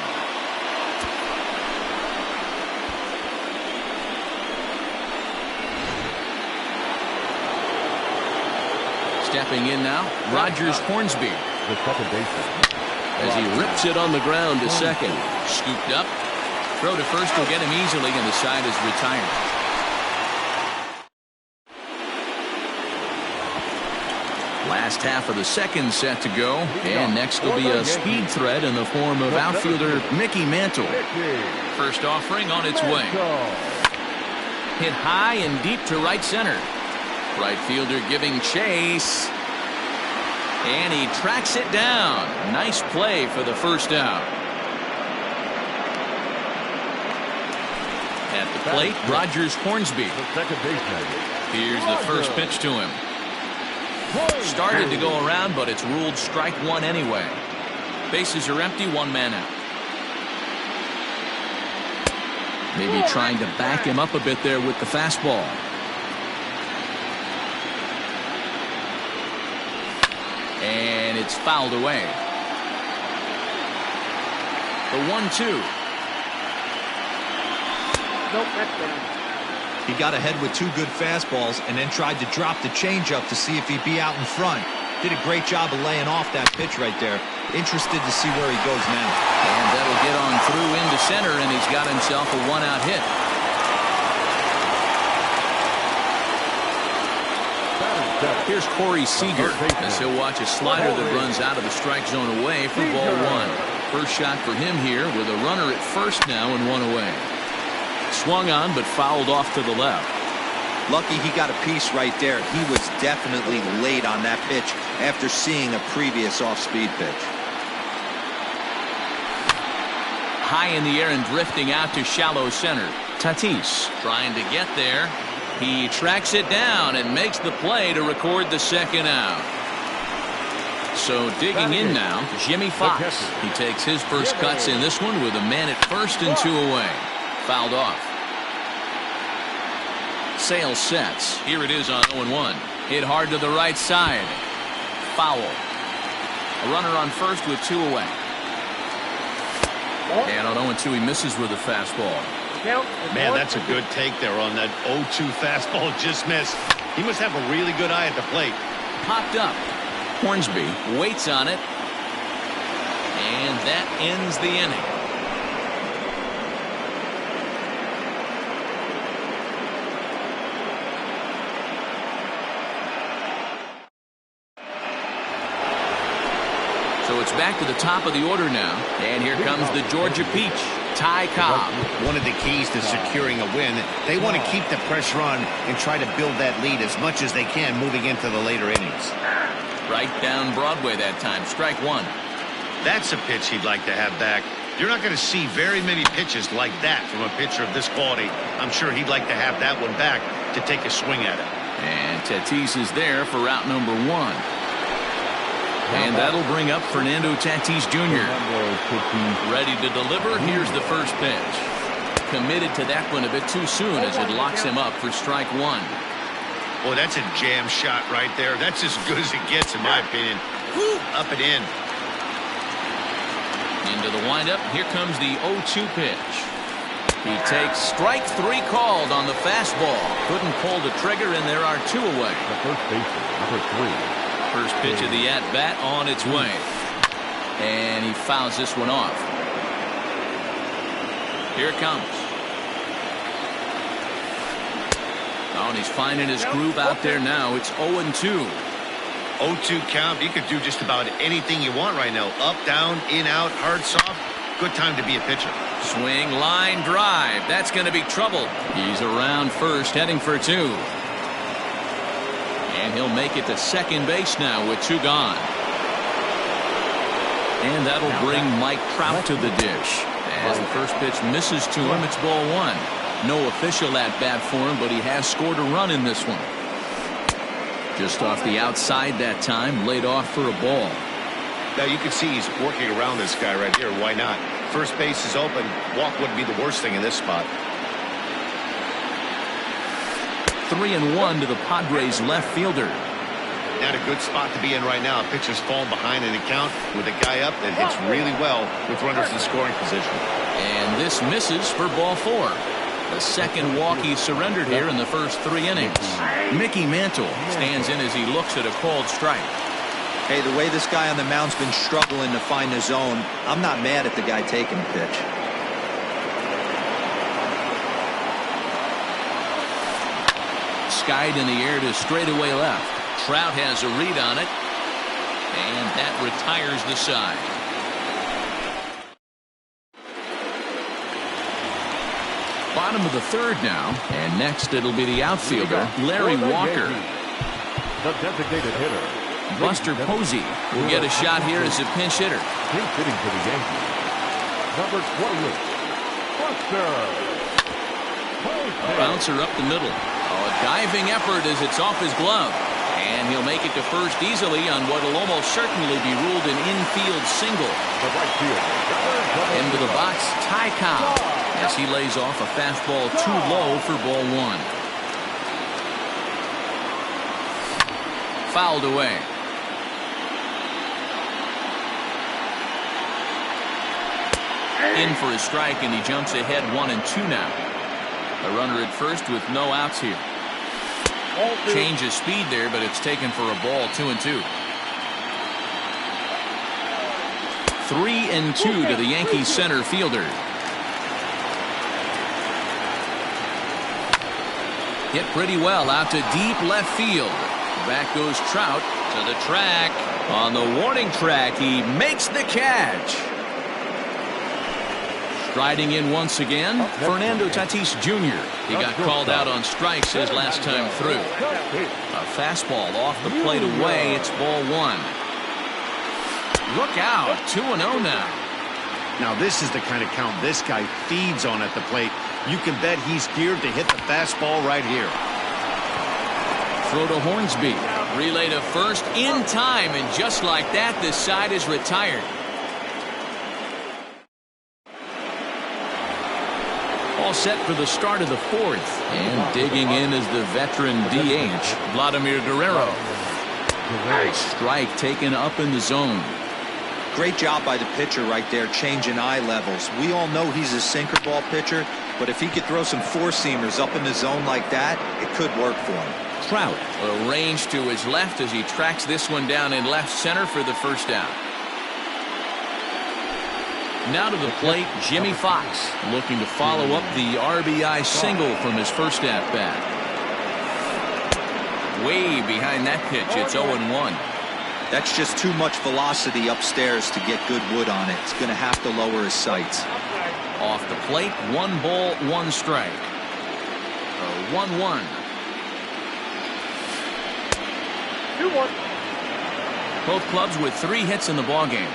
Stepping in now, Rogers Hornsby. The second baseman. As he rips it on the ground to second. Scooped up. Throw to first will get him easily, and the side is retired. Last half of the second set to go, and next will be a speed threat in the form of outfielder Mickey Mantle. First offering on its way. Hit high and deep to right center. Right fielder giving chase. And he tracks it down. Nice play for the first out. At the plate, Rogers Hornsby. Here's the first pitch to him. Started to go around, but it's ruled strike 1 anyway. Bases are empty, 1 man out. Maybe trying to back him up a bit there with the fastball. And it's fouled away. The 1-2. Nope, that's down. He got ahead with 2 good fastballs and then tried to drop the changeup to see if he'd be out in front. Did a great job of laying off that pitch right there. Interested to see where he goes now. And that'll get on through into center, and he's got himself a one-out hit. Here's Corey Seager as he'll watch a slider that runs out of the strike zone away for ball one. First shot for him here with a runner at first now and one away. Swung on but fouled off to the left. Lucky he got a piece right there. He was definitely late on that pitch after seeing a previous off-speed pitch. High in the air and drifting out to shallow center. Tatis trying to get there. He tracks it down and makes the play to record the second out. So digging in now, Jimmy Fox. He takes his first cuts in this one with a man at first and two away. Fouled off. Sale sets. Here it is on 0-1. Hit hard to the right side. Foul. A runner on first with two away. And on 0-2 he misses with a fastball. Man, that's a good take there on that 0-2 fastball. Just missed. He must have a really good eye at the plate. Popped up. Hornsby waits on it. And that ends the inning. So it's back to the top of the order now. And here comes the Georgia Peach, Ty Cobb. One of the keys to securing a win, they want to keep the pressure on and try to build that lead as much as they can moving into the later innings. Right down Broadway that time. Strike one. That's a pitch he'd like to have back. You're not going to see very many pitches like that from a pitcher of this quality. I'm sure he'd like to have that one back to take a swing at it. And Tatis is there for route number one. And that'll bring up Fernando Tatis Jr. Ready to deliver. Here's the first pitch. Committed to that one a bit too soon as it locks him up for strike one. Boy, that's a jam shot right there. That's as good as it gets, in my opinion. Woo, up and in. Into the windup. Here comes the 0-2 pitch. He takes strike three called on the fastball. Couldn't pull the trigger, and there are two away. The first baseman, number 3. First pitch of the at-bat on its way. And he fouls this one off. Here it comes. Oh, and he's finding his groove out there now. It's 0-2. 0-2 count. You could do just about anything you want right now. Up, down, in, out, hard, soft. Good time to be a pitcher. Swing, line, drive. That's going to be trouble. He's around first, heading for two. And he'll make it to second base now with two gone. And that'll bring Mike Trout to the dish. As the first pitch misses to him, it's ball one. No official at bat for him, but he has scored a run in this one. Just off the outside that time, laid off for a ball. Now you can see he's working around this guy right here. Why not? First base is open. Walk wouldn't be the worst thing in this spot. 3-1 to the Padres left fielder. Not a good spot to be in right now. Pitcher's falling behind in the count with a guy up that hits really well with runners in scoring position. And this misses for ball four. The second walk he surrendered here in the first 3 innings. Mickey Mantle stands in as he looks at a called strike. Hey, the way this guy on the mound's been struggling to find the zone, I'm not mad at the guy taking the pitch. Skied in the air to straightaway left. Trout has a read on it, and that retires the side. Bottom of the third now, and next it'll be the outfielder, Larry Walker. The designated hitter, Buster Posey will get a shot here as a pinch hitter. pinch hitting for the Yankees. Number 28, Buster Posey. Bouncer up the middle. Oh, a diving effort as it's off his glove. And he'll make it to first easily on what will almost certainly be ruled an infield single. The right fielder. Into the box, Ty Cobb, as he lays off a fastball too low for ball one. Fouled away. In for a strike, and he jumps ahead 1-2 now. A runner at first with no outs here. Change of speed there, but it's taken for a ball 2-2. 3-2 to the Yankees center fielder. Hit pretty well out to deep left field. Back goes Trout to the track. On the warning track, he makes the catch. Striding in once again, Fernando Tatis Jr. He got called out on strikes his last time through. A fastball off the plate away. It's ball one. Look out, 2-0 now. Now this is the kind of count this guy feeds on at the plate. You can bet he's geared to hit the fastball right here. Throw to Hornsby. Relay to first in time, and just like that, this side is retired. All set for the start of the fourth. And digging in is the veteran DH, Vladimir Guerrero. Strike taken up in the zone. Great job by the pitcher right there, changing eye levels. We all know he's a sinker ball pitcher, but if he could throw some four-seamers up in the zone like that, it could work for him. Trout, a range to his left as he tracks this one down in left center for the first out. Now to the plate, Jimmy Fox, looking to follow up the RBI single from his first at-bat. Way behind that pitch, it's 0-1. That's just too much velocity upstairs to get good wood on it. It's going to have to lower his sights. Off the plate, 1 ball, 1 strike. 1-1. 2-1. Both clubs with 3 hits in the ballgame.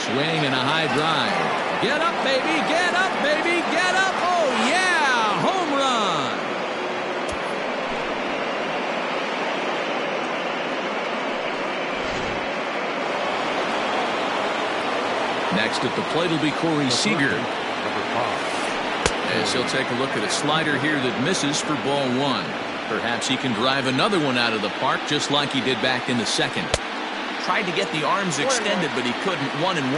Swing and a high drive. Get up, baby! Get up, baby! Get up! Oh, yeah! Home run! Next at the plate will be Corey Seager. As he'll take a look at a slider here that misses for ball 1. Perhaps he can drive another one out of the park just like he did back in the second. Tried to get the arms extended, but he couldn't. 1-1.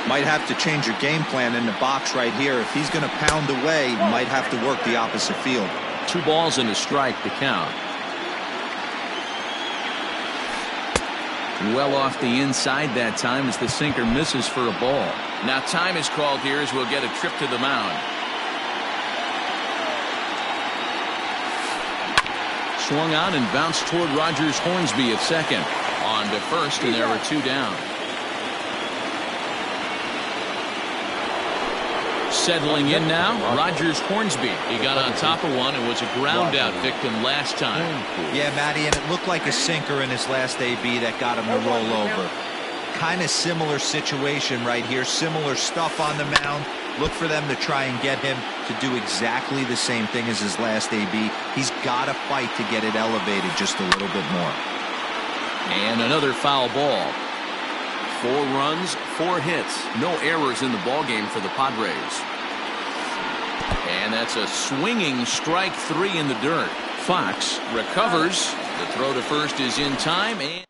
Might have to change your game plan in the box right here. If he's going to pound away, you might have to work the opposite field. 2 balls and a strike to count. Well off the inside that time as the sinker misses for a ball. Now time is called here as we'll get a trip to the mound. Swung out and bounced toward Rogers Hornsby at second. On to first, and there were 2 down. Settling in now, Rogers Hornsby. He got on top of one and was a ground out victim last time. Yeah, Matty, and it looked like a sinker in his last AB that got him to roll over. Kind of similar situation right here. Similar stuff on the mound. Look for them to try and get him to do exactly the same thing as his last AB. He's got to fight to get it elevated just a little bit more. And another foul ball. 4 runs, 4 hits. No errors in the ballgame for the Padres. And that's a swinging strike 3 in the dirt. Fox recovers. The throw to first is in time. And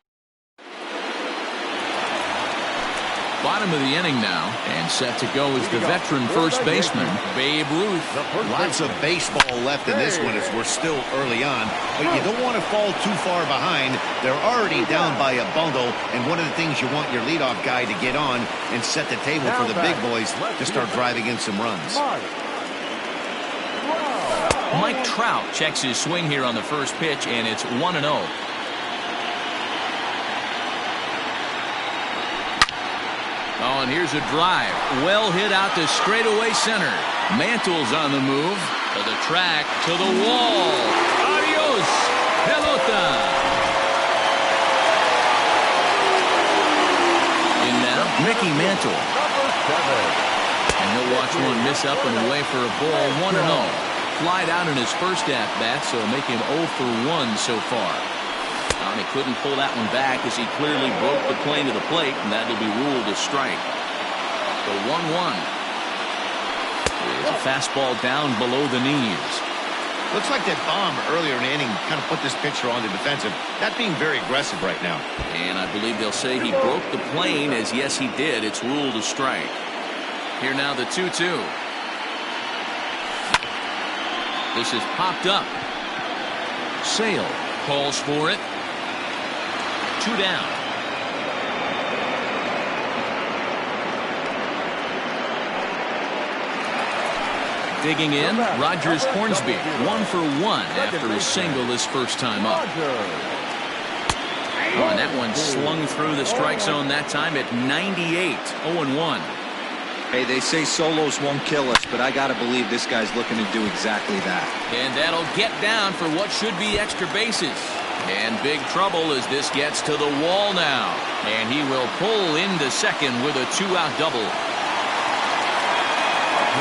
bottom of the inning now, and set to go is the veteran first baseman, Babe Ruth. Lots of baseball left in this one as we're still early on, but you don't want to fall too far behind. They're already down by a bundle, and one of the things you want your leadoff guy to get on and set the table for the big boys to start driving in some runs. Mike Trout checks his swing here on the first pitch, and it's 1-0. Oh, and here's a drive. Well hit out to straightaway center. Mantle's on the move. To the track, to the wall. Adios, pelota. In now, Mickey Mantle. And he'll watch one miss up and away for a ball. 1-0. Flied out in his first at-bat, so make him 0 for 1 so far. And he couldn't pull that one back as he clearly broke the plane to the plate, and that'll be ruled a strike. The 1-1 is a fastball down below the knees. Looks like that bomb earlier in the inning kind of put this pitcher on the defensive. That being very aggressive right now. And I believe they'll say he broke the plane, as yes he did. It's ruled a strike. Here now the 2-2. This is popped up. Sale calls for it. 2 down. Digging in, Rogers Hornsby, 1 for 1 after a single his first time up. Oh, and that one slung through the strike zone that time at 98, 0-1. Hey, they say solos won't kill us, but I got to believe this guy's looking to do exactly that. And that'll get down for what should be extra bases. And big trouble as this gets to the wall now. And he will pull into second with a 2-out double.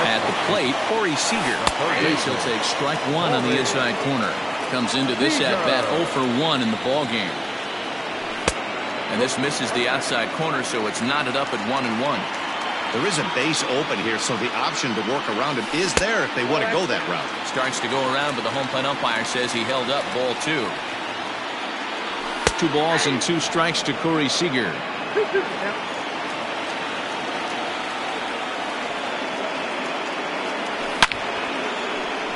At the plate, Corey Seager. He'll take strike 1 on the inside corner. Comes into this at-bat 0 for 1 in the ball game. And this misses the outside corner, so it's knotted up at 1-1. There is a base open here, so the option to work around him is there if they want to go that route. Starts to go around, but the home plate umpire says he held up ball 2. 2 balls and 2 strikes to Corey Seager.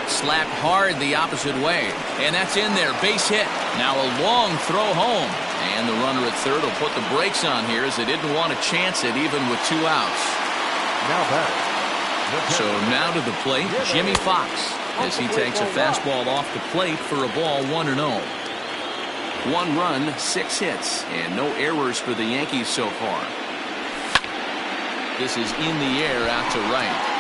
Slapped hard the opposite way, and that's in there. Base hit. Now a long throw home, and the runner at third will put the brakes on here as they didn't want to chance it even with 2 outs. So now to the plate, Jimmy Fox, as he takes a fastball off the plate for a ball 1-0. 1 run, 6 hits, and no errors for the Yankees so far. This is in the air out to right.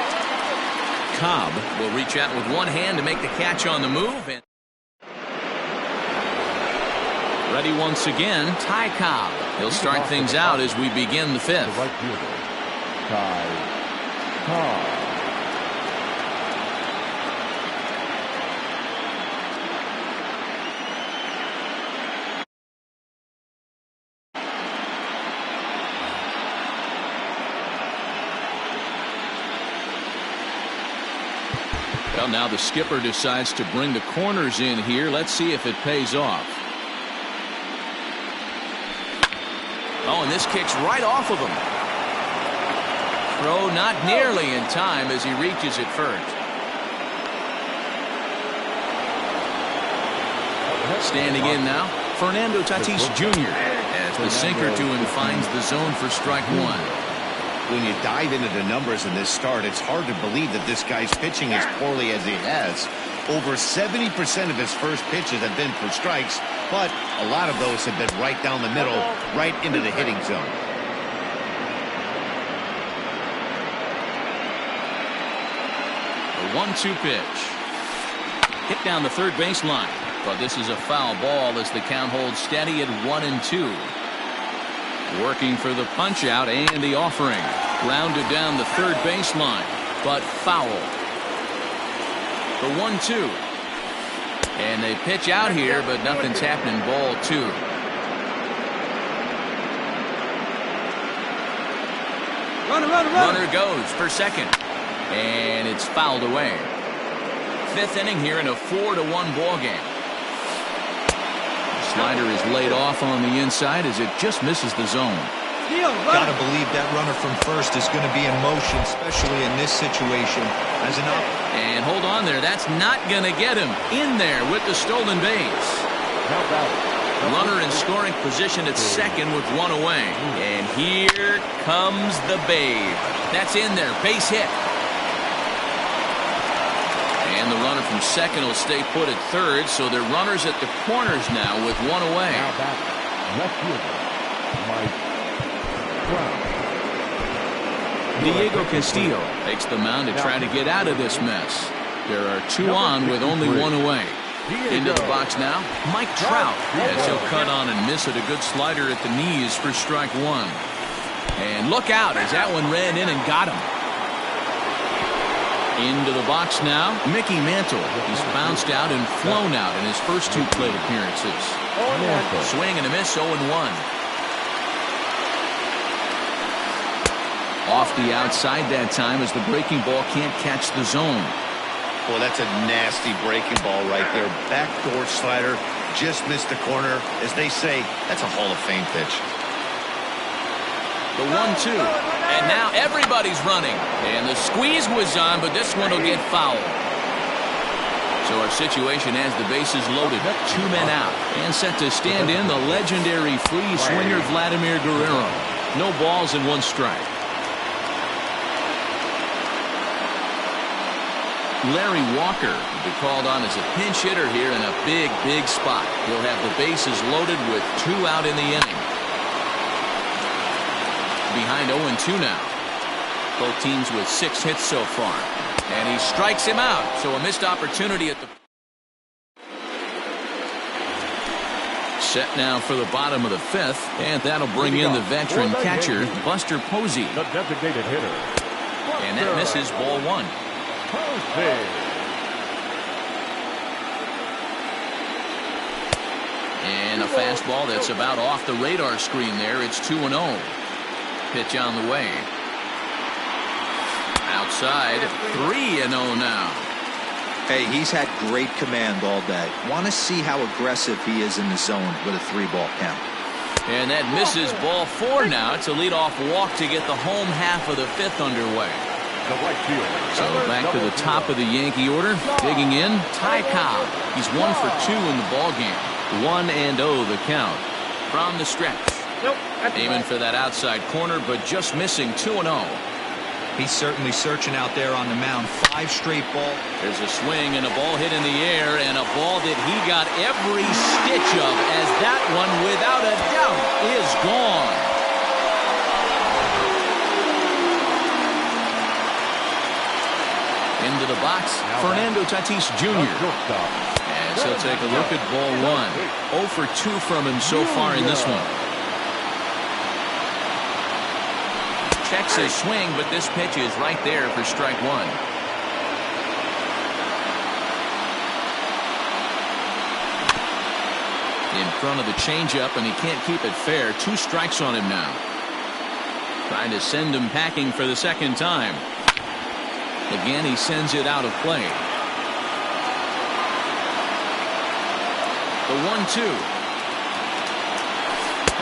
Cobb will reach out with one hand to make the catch on the move. And ready once again, Ty Cobb. He'll start things out as we begin the 5th. The right fielder, Ty Cobb. Well, now the skipper decides to bring the corners in here. Let's see if it pays off. Oh, and this kicks right off of him. Throw not nearly in time as he reaches it first. Standing in now, Fernando Tatis Jr. as the sinker to him finds the zone for strike 1. When you dive into the numbers in this start, it's hard to believe that this guy's pitching as poorly as he has. Over 70% of his first pitches have been for strikes, but a lot of those have been right down the middle, right into the hitting zone. A 1-2 pitch. Hit down the third baseline, but this is a foul ball as the count holds steady at 1-2. Working for the punch out and the offering. Rounded down the third baseline, but foul. The 1-2. And they pitch out here, but nothing's happening. Ball 2. Runner goes for second. And it's fouled away. 5th inning here in a 4-1 ball game. Slider is laid off on the inside as it just misses the zone. Gotta believe that runner from first is going to be in motion, especially in this situation. As an up. And hold on there. That's not going to get him in there with the stolen base. Runner in scoring position at second with 1 away. And here comes the Babe. That's in there. Base hit. And the runner from second will stay put at third, so they're runners at the corners now with 1 away. Now back, left fielder, Mike Brown. Diego Castillo takes the mound to try to get out of this mess. There are 2 on with only 1 away. Into the box now, Mike Trout, as he'll cut on and miss it. A good slider at the knees for strike 1. And look out as that one ran in and got him. Into the box now, Mickey Mantle. He's bounced out and flown out in his first 2 plate appearances. Swing and a miss, 0-1. Off the outside that time as the breaking ball can't catch the zone. Well, that's a nasty breaking ball right there. Backdoor slider, just missed the corner. As they say, that's a Hall of Fame pitch. The 1-2. And now everybody's running. And the squeeze was on, but this one will get fouled. So our situation has the bases loaded, 2 men out, and set to stand in the legendary free swinger Vladimir Guerrero. No balls and 1 strike. Larry Walker will be called on as a pinch hitter here in a big, big spot. He'll have the bases loaded with 2 out in the inning. Behind 0-2 now. Both teams with 6 hits so far. And he strikes him out. So a missed opportunity at the... Set now for the bottom of the 5th. And that'll bring in the veteran catcher, Buster Posey. The designated hitter. And that misses, ball 1. And a fastball that's about off the radar screen there. It's 2-0. Pitch on the way. Outside, 3-0 now. Hey, he's had great command all day. Want to see how aggressive he is in the zone with a 3-ball count. And that misses, ball 4 now. It's a leadoff walk to get the home half of the 5th underway. So back to the top of the Yankee order. Digging in, Ty Cobb. He's 1 for 2 in the ballgame. 1-0 the count. From the stretch. Aiming for that outside corner, but just missing 2-0. He's certainly searching out there on the mound. 5 straight balls. There's a swing and a ball hit in the air, and a ball that he got every stitch of, as that one, without a doubt, is gone. Into the box, Fernando Tatis Jr. As he'll take a look at ball 1. 0 for 2 from him so far in this one. Checks his swing, but this pitch is right there for strike 1. In front of the changeup, and he can't keep it fair. 2 strikes on him now. Trying to send him packing for the 2nd time. Again, he sends it out of play. The 1-2.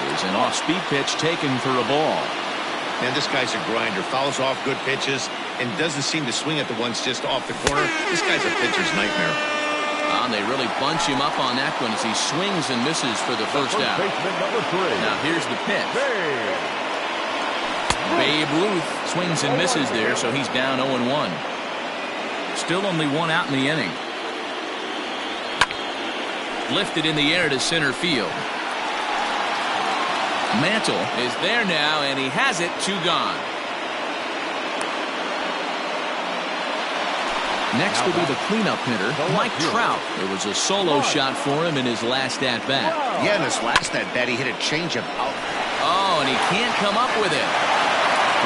Here's an off-speed pitch taken for a ball. And this guy's a grinder. Fouls off good pitches and doesn't seem to swing at the ones just off the corner. This guy's a pitcher's nightmare. And they really bunch him up on that one as he swings and misses for the first out. Now here's the pitch. Babe Ruth swings and misses there, so he's down 0-1. Still only 1 out in the inning. Lifted in the air to center field. Mantle is there now, and he has it. 2 gone. Next will be the cleanup hitter, Mike Trout. It was a solo shot for him in his last at-bat. Yeah, in his last at-bat, he hit a changeup out. Oh, and he can't come up with it.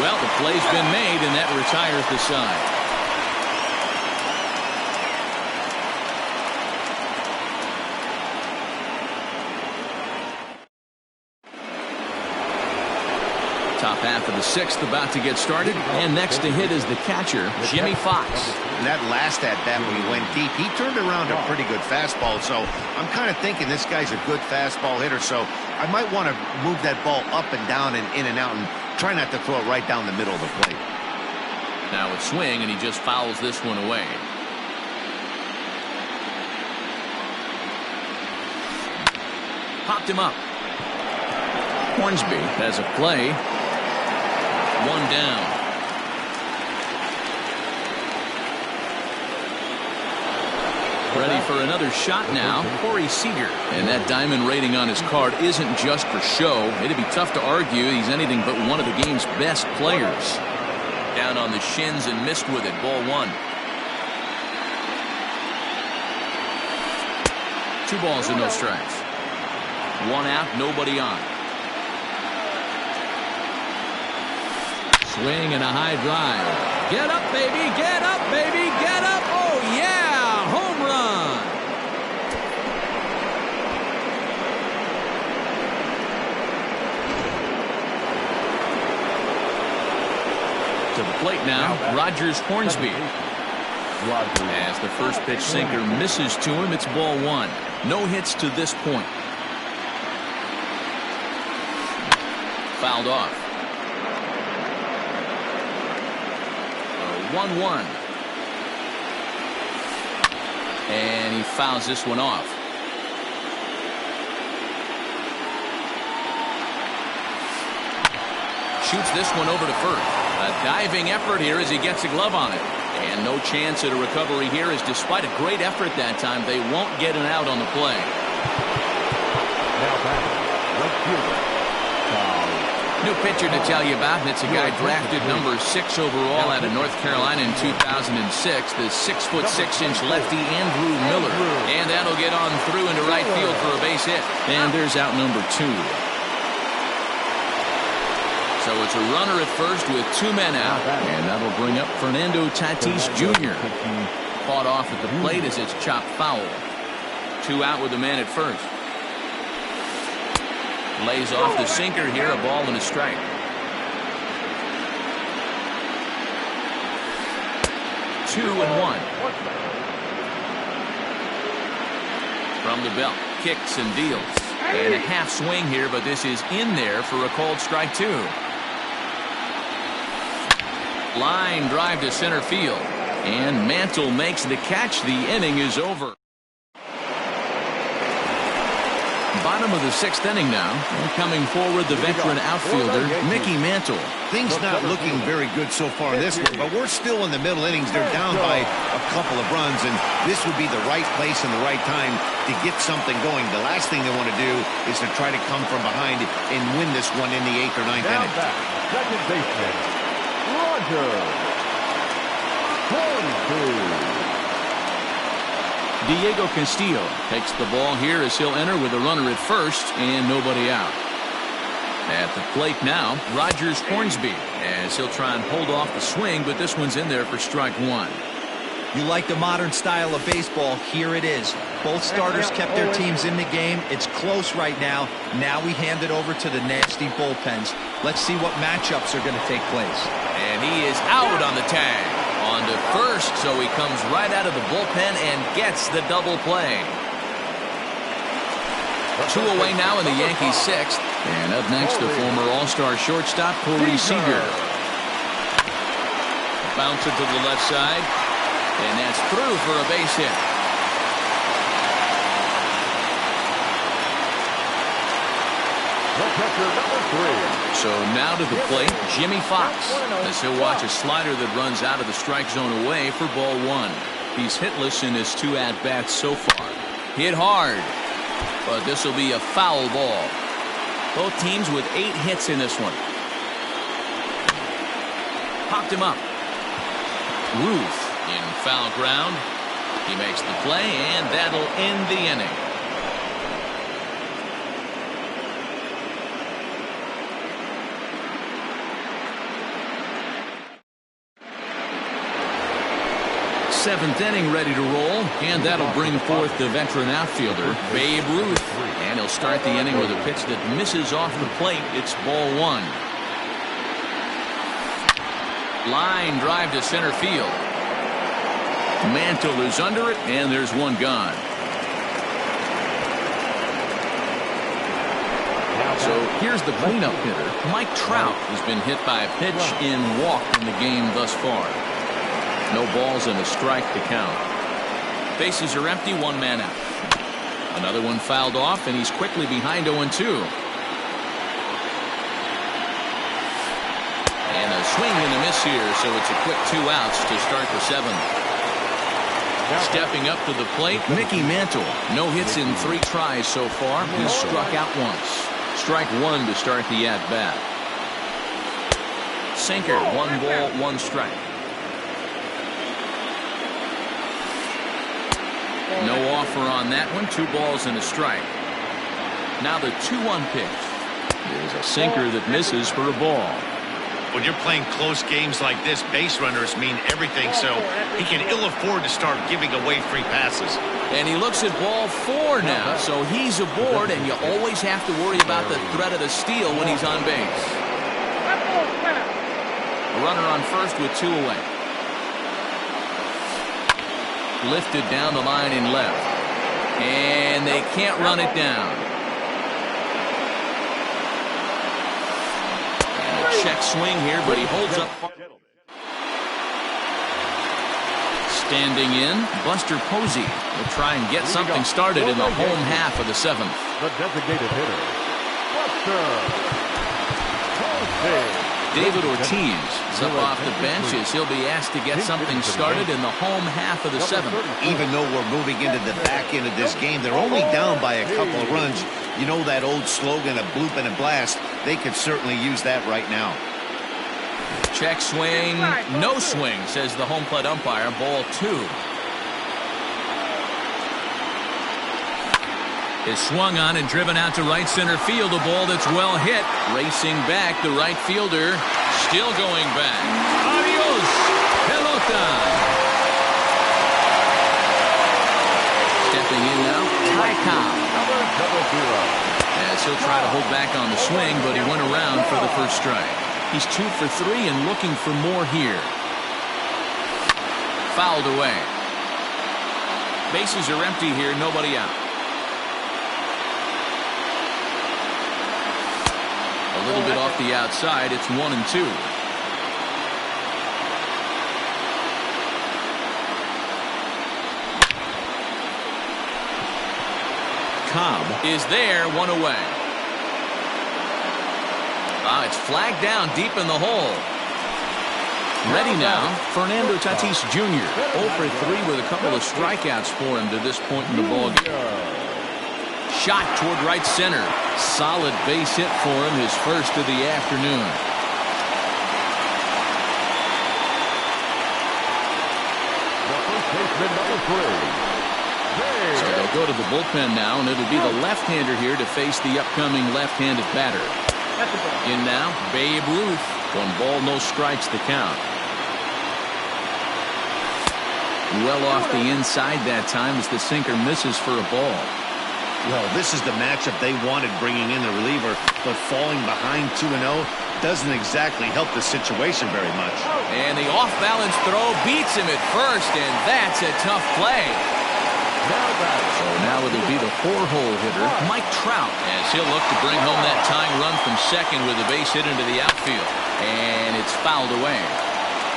Well, the play's been made, and that retires the side. Top half of the 6th about to get started, and next to hit is the catcher, Jimmy Fox. That last at-bat when he went deep, he turned around a pretty good fastball, so I'm kind of thinking this guy's a good fastball hitter, so I might want to move that ball up and down and in and out and try not to throw it right down the middle of the plate. Now a swing, and he just fouls this one away. Popped him up. Hornsby has a play. 1 down. Ready for another shot now, Corey Seager. And that diamond rating on his card isn't just for show. It'd be tough to argue he's anything but one of the game's best players. Down on the shins and missed with it. Ball 1. 2 balls and no strikes. 1 out, nobody on. Swing and a high drive. Get up, baby, get up, baby, get up. Oh, yeah, home run. To the plate now, Rogers Hornsby. As the first pitch sinker misses to him, it's ball 1. No hits to this point. Fouled off. 1-1. And he fouls this one off. Shoots this one over to first. A diving effort here as he gets a glove on it. And no chance at a recovery here, as despite a great effort that time, they won't get an out on the play. Now back, right fielder. New pitcher to tell you about, and it's a guy drafted number 6 overall out of North Carolina in 2006, the 6'6" lefty Andrew Miller. And that'll get on through into right field for a base hit. And there's out number 2. So it's a runner at first with 2 men out. And that'll bring up Fernando Tatis Jr. Fought off at the plate as it's chopped foul. 2 out with the man at first. Lays off the sinker here, a ball and a strike. Two and one. From the belt, kicks and deals. And a half swing here, but this is in there for a called strike 2. Line drive to center field. And Mantle makes the catch. The inning is over. Bottom of the 6th inning now. And coming forward, the veteran outfielder, Mickey Mantle. Things not looking very good so far in this one, but we're still in the middle innings. They're down by a couple of runs, and this would be the right place and the right time to get something going. The last thing they want to do is to try to come from behind and win this one in the 8th or 9th Now inning. back, second baseman, Roger. 22. Diego Castillo takes the ball here as he'll enter with a runner at first and nobody out. At the plate now, Rogers Hornsby, as he'll try and hold off the swing, but this one's in there for strike 1. You like the modern style of baseball, here it is. Both starters kept their teams in the game. It's close right now. Now we hand it over to the nasty bullpens. Let's see what matchups are going to take place. And he is out on the tag. On to first, so he comes right out of the bullpen and gets the double play. 2 away now in the Yankees 6th. And up next, the former All-Star shortstop, Corey Seager. Bounce it to the left side. And that's through for a base hit. So now to the plate, Jimmy Fox, as he'll watch a slider that runs out of the strike zone away for ball 1. He's hitless in his 2 at-bats so far. Hit hard, but this will be a foul ball. Both teams with 8 hits in this one. Popped him up. Ruth in foul ground. He makes the play, and that'll end the inning. Seventh inning ready to roll, and that'll bring forth the veteran outfielder, Babe Ruth. And he'll start the inning with a pitch that misses off the plate. It's ball 1. Line drive to center field. Mantle is under it, and there's one gone. So here's the cleanup hitter. Mike Trout has been hit by a pitch and walked in the game thus far. No balls and a strike to count. Bases are empty, 1 man out. Another one fouled off, and he's quickly behind 0-2. And a swing and a miss here, so it's a quick 2 outs to start the 7th. Stepping up to the plate, Mickey Mantle. No hits in 3 tries so far. He's struck out once. Strike 1 to start the at-bat. Sinker, 1 ball, 1 strike. No offer on that one. 2 balls and a strike. Now the 2-1 pitch. There's a sinker that misses for a ball. When you're playing close games like this, base runners mean everything, so he can ill afford to start giving away free passes. And he looks at ball 4 now, so he's aboard, and you always have to worry about the threat of the steal when he's on base. A runner on first with 2 away. Lifted down the line in left. And they can't run it down. And a check swing here, but he holds up. Standing in, Buster Posey will try and get something started in the home half of the 7th. The designated hitter, Buster Posey. David Ortiz is up off the bench as he'll be asked to get something started in the home half of the 7th. Even though we're moving into the back end of this game, they're only down by a couple of runs. You know that old slogan, a bloop and a blast. They could certainly use that right now. Check swing, no swing, says the home plate umpire. Ball 2. Is swung on and driven out to right center field. A ball that's well hit. Racing back, the right fielder still going back. Adios, pelota. Stepping in now, Ty Cobb. As he'll try to hold back on the swing, but he went around for the first strike. He's 2 for 3 and looking for more here. Fouled away. Bases are empty here, nobody out. A little bit off the outside, it's 1-2. Cobb is there, 1 away. It's flagged down deep in the hole. Ready now, Fernando Tatis Jr. 0 for 3 with a couple of strikeouts for him to this point in the ballgame. Shot toward right center. Solid base hit for him, his first of the afternoon. So they'll go to the bullpen now, and it'll be the left-hander here to face the upcoming left-handed batter. In now, Babe Ruth. 1 ball, no strikes to count. Well off the inside that time as the sinker misses for a ball. Well, this is the matchup they wanted bringing in the reliever, but falling behind 2-0 doesn't exactly help the situation very much. And the off-balance throw beats him at first, and that's a tough play. So now it'll be the 4-hole hitter, Mike Trout, as he'll look to bring home that tying run from second with a base hit into the outfield. And it's fouled away.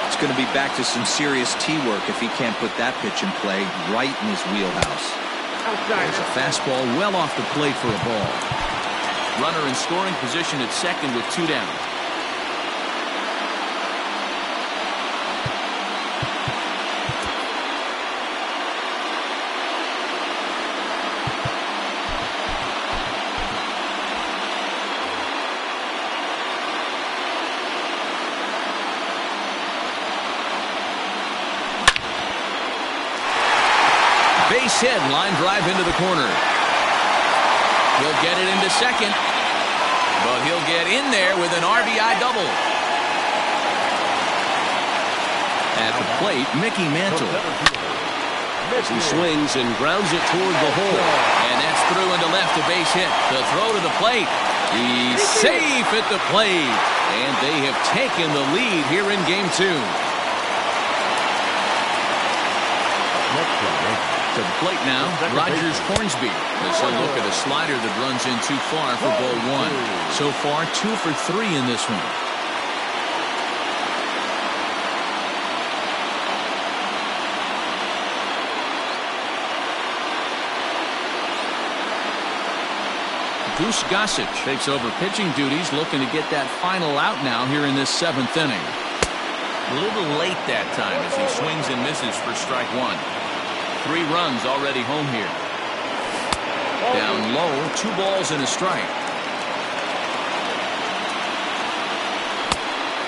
It's going to be back to some serious tee work if he can't put that pitch in play right in his wheelhouse. There's a fastball well off the plate for a ball. Runner in scoring position at second with 2 down. Base hit, line drive into the corner. He'll get it into second, but he'll get in there with an RBI double. At the plate, Mickey Mantle. As he swings and grounds it toward the hole. And that's through into left, a base hit. The throw to the plate. He's safe at the plate. And they have taken the lead here in game 2. To the plate now, Rogers Hornsby. As he'll look at a slider that runs in too far for ball 1. So far, 2 for 3 in this one. Goose Gossage takes over pitching duties, looking to get that final out now here in this 7th inning. A little late that time as he swings and misses for strike 1. 3 runs already home here. Down low, 2 balls and a strike.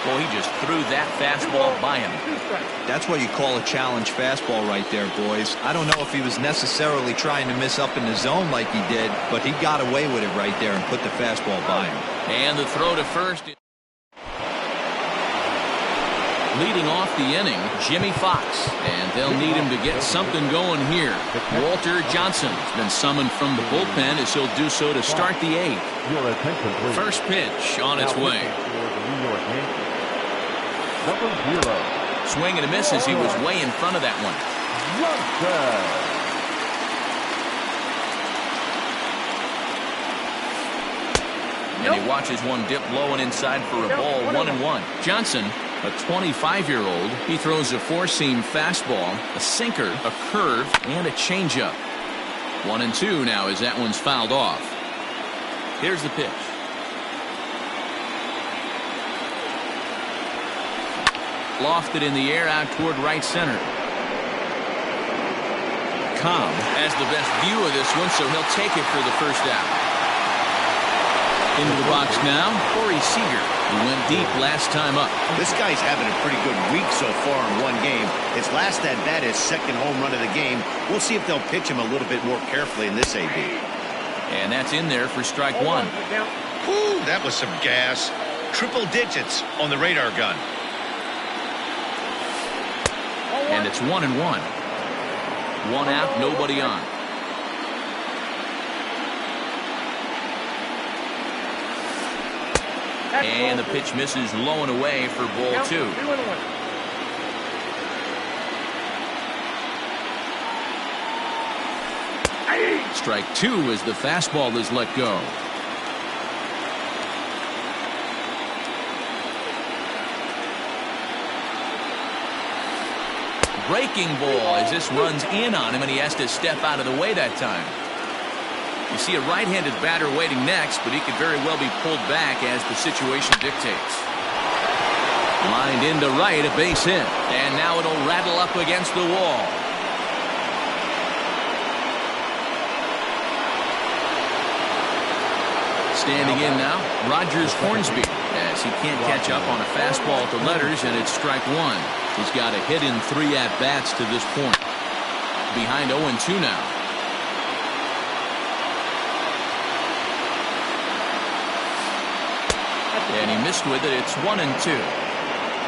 Well, he just threw that fastball by him. That's what you call a challenge fastball right there, boys. I don't know if he was necessarily trying to miss up in the zone like he did, but he got away with it right there and put the fastball by him. And the throw to first. Leading off the inning, Jimmy Fox, and they'll need him to get something going here. Walter Johnson has been summoned from the bullpen as he'll do so to start the 8th. First pitch on its way. Swing and a miss as he was way in front of that one. And he watches one dip low and inside for a ball. 1-1. Johnson A 25-year-old. He throws a four-seam fastball, a sinker, a curve, and a changeup. 1-2 now as that one's fouled off. Here's the pitch. Lofted in the air out toward right center. Cobb has the best view of this one, so he'll take it for the first out. Into the box now, Corey Seager, who went deep last time up. This guy's having a pretty good week so far in one game. His last at-bat is second home run of the game. We'll see if they'll pitch him a little bit more carefully in this AB. And that's in there for strike one. Whew, that was some gas. Triple digits on the radar gun. And it's 1-1. One out, nobody on. And the pitch misses low and away for ball two. Strike two as the fastball is let go. Breaking ball as this runs in on him, and he has to step out of the way that time. You see a right-handed batter waiting next, but he could very well be pulled back as the situation dictates. Lined into right, a base hit, and now it'll rattle up against the wall. Standing in now, Rogers Hornsby, as he can't catch up on a fastball at the letters, and it's strike one. He's got a hit in 3 at-bats to this point. Behind 0-2 now. And he missed with it. It's 1-2.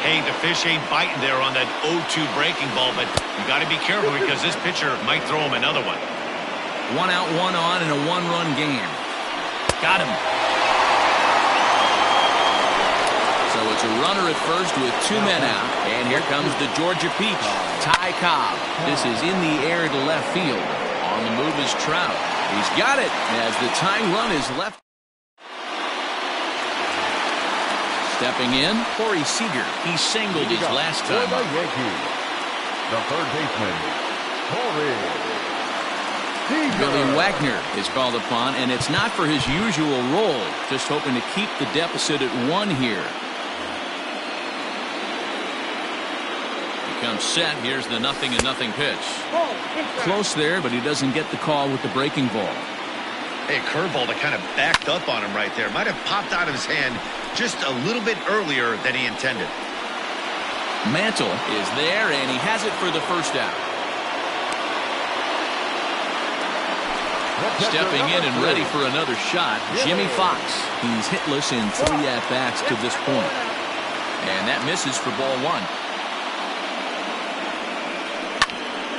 Hey, the fish ain't biting there on that 0-2 breaking ball, but you got to be careful because this pitcher might throw him another one. 1 out, 1 on in a 1-run game. Got him. So it's a runner at first with 2 men out. And here comes the Georgia Peach, Ty Cobb. This is in the air to left field. On the move is Trout. He's got it as the tying run is left. Stepping in, Corey Seager. He singled his last time up. The third baseman, Corey Seager. Billy Wagner is called upon, and it's not for his usual role. Just hoping to keep the deficit at 1 here. Comes set. Here's the 0-0 pitch. Close there, but he doesn't get the call with the breaking ball. Hey, curveball that kind of backed up on him right there. Might have popped out of his hand just a little bit earlier than he intended. Mantle is there, and he has it for the first out. Stepping in and ready for another shot, Jimmy Fox. He's hitless in 3 at-bats to this point. And that misses for ball one.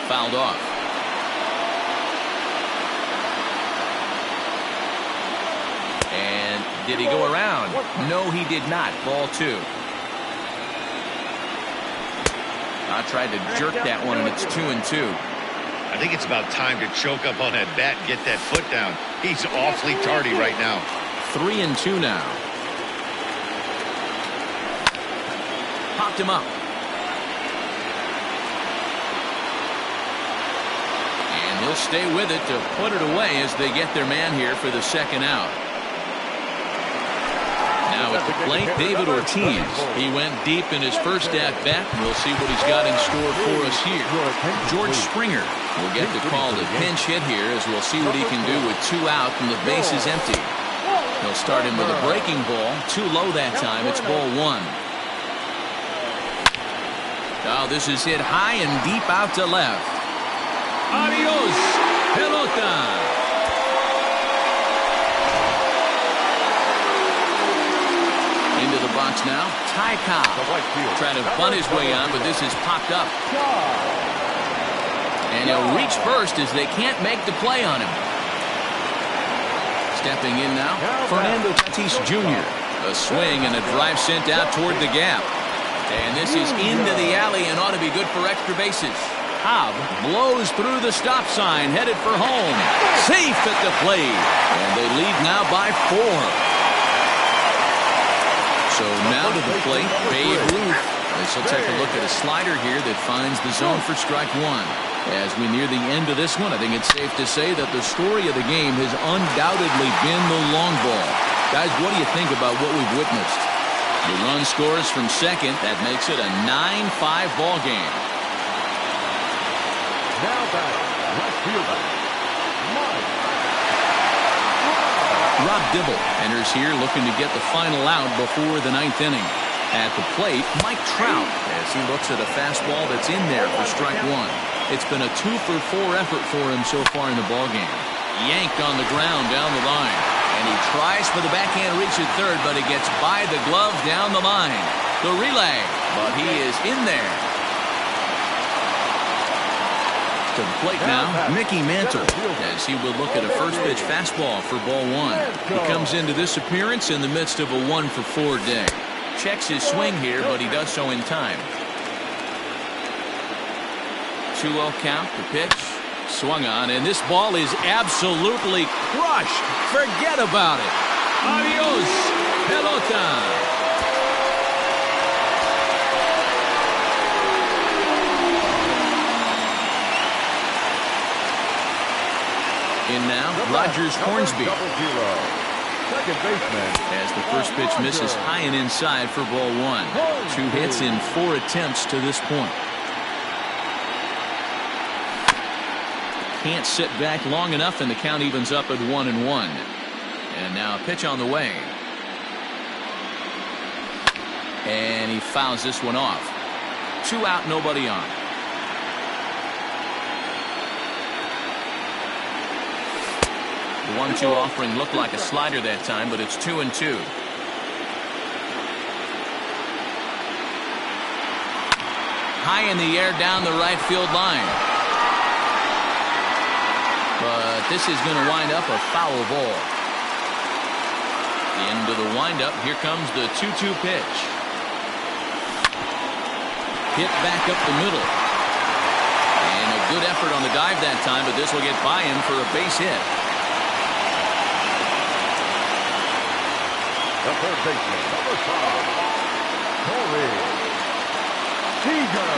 Fouled off. And did he go around? No, he did not. Ball two. I tried to jerk that one, and it's 2-2. I think it's about time to choke up on that bat and get that foot down. He's awfully tardy right now. 3-2 now. Popped him up. And he'll stay with it to put it away as they get their man here for the second out. Now at the plate, David Ortiz. He went deep in his first at-bat. We'll see what he's got in store for us here. George Springer will get the call to pinch hit here as we'll see what he can do with 2 out and the base is empty. He'll start him with a breaking ball. Too low that time. It's ball one. Now this is hit high and deep out to left. Adios, pelota. Into the box now, Ty Cobb. Trying to bunt his way on, but this is popped up. And he'll reach first as they can't make the play on him. Stepping in now, Fernando Tatis Jr. A swing and a drive sent out toward the gap. And this is into the alley and ought to be good for extra bases. Cobb blows through the stop sign, headed for home. Safe at the plate. And they lead now by 4. So now to the plate, Babe Ruth. This will take a look at a slider here that finds the zone for strike one. As we near the end of this one, I think it's safe to say that the story of the game has undoubtedly been the long ball. Guys, what do you think about what we've witnessed? The run scores from second. That makes it a 9-5 ball game. Now batting, left fielder, Rob Dibble enters here looking to get the final out before the ninth inning. At the plate, Mike Trout, as he looks at a fastball that's in there for strike one. It's been a 2-for-4 effort for him so far in the ballgame. Yanked on the ground down the line. And he tries for the backhand reach at third, but he gets by the glove down the line. The relay, but he is in there. To the plate now, Mickey Mantle, as he will look at a first pitch fastball for ball one. He comes into this appearance in the midst of a 1-for-4 day. Checks his swing here, but he does so in time. 2-0 count, the pitch, swung on, and this ball is absolutely crushed. Forget about it. Adios, pelota. In now, Rogers Hornsby. Second baseman. As the first pitch misses high and inside for ball one. 2 hits in 4 attempts to this point. Can't sit back long enough, and the count evens up at 1-1. And now a pitch on the way. And he fouls this one off. 2 out, nobody on. The 1-2 offering looked like a slider that time, but it's 2-2. High in the air down the right field line. But this is going to wind up a foul ball. Into the windup. Here comes the 2-2 pitch. Hit back up the middle. And a good effort on the dive that time, but this will get by him for a base hit. The third baseman, number 5, Corey Seager.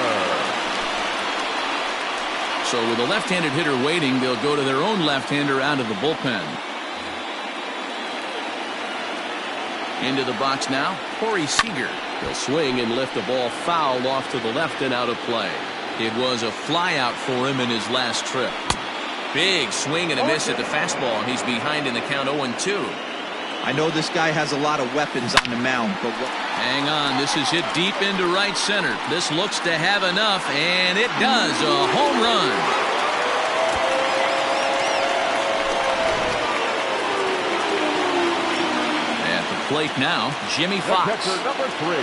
So with a left-handed hitter waiting, they'll go to their own left-hander out of the bullpen. Into the box now, Corey Seager. He'll swing and lift the ball foul off to the left and out of play. It was a flyout for him in his last trip. Big swing and a miss at the fastball. He's behind in the count 0-2. I know this guy has a lot of weapons on the mound, but hang on, this is hit deep into right center. This looks to have enough, and it does. A home run. At the plate now, Jimmy Fox. Number 3,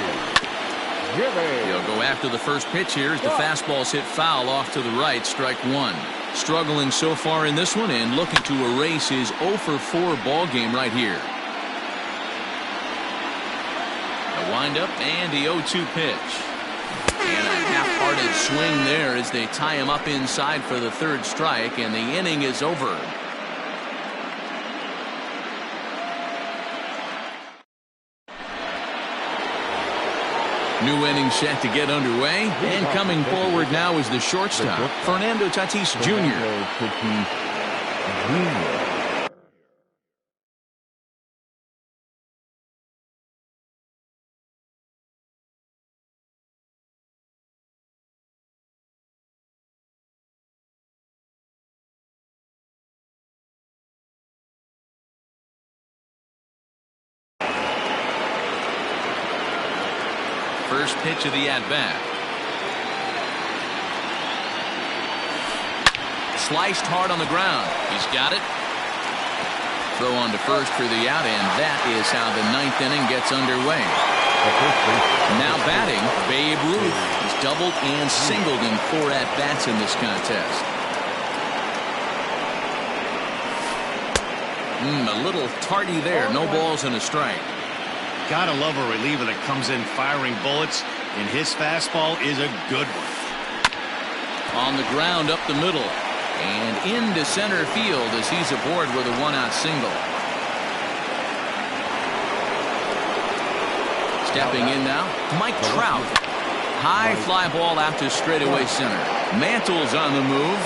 Jimmy. He'll go after the first pitch here as the fastball's hit foul off to the right, strike one. Struggling so far in this one and looking to erase his 0-for-4 ball game right here. Windup and the 0-2 pitch. And a half-hearted swing there as they tie him up inside for the third strike, and the inning is over. New inning set to get underway, and coming forward now is the shortstop, Fernando Tatis Jr. First pitch of the at-bat. Sliced hard on the ground. He's got it. Throw on to first for the out, and that is how the ninth inning gets underway. Now batting, Babe Ruth. He's doubled and singled in 4 at-bats in this contest. A little tardy there. No balls and a strike. Gotta love a reliever that comes in firing bullets, and his fastball is a good one. On the ground up the middle and into center field as he's aboard with a 1-out single. Stepping in now, Mike Trout. High fly ball out to straightaway center. Mantle's on the move.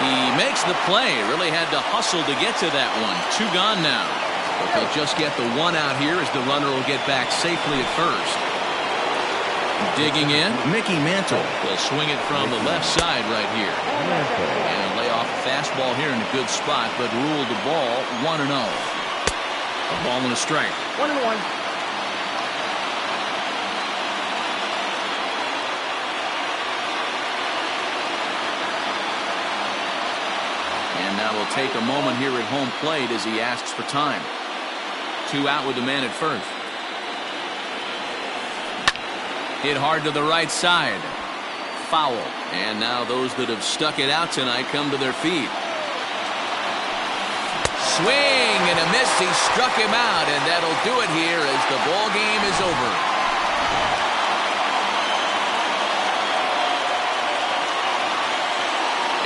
He makes the play. Really had to hustle to get to that one. 2 gone now. But they'll just get the 1 out here as the runner will get back safely at first. Digging in, Mickey Mantle will swing it from the left side right here. And lay off a fastball here in a good spot, but ruled the ball 1-0. A ball and a strike. 1-1. And now we'll take a moment here at home plate as he asks for time. 2 out with the man at first. Hit hard to the right side. Foul. And now those that have stuck it out tonight come to their feet. Swing and a miss. He struck him out, and that'll do it here as the ball game is over.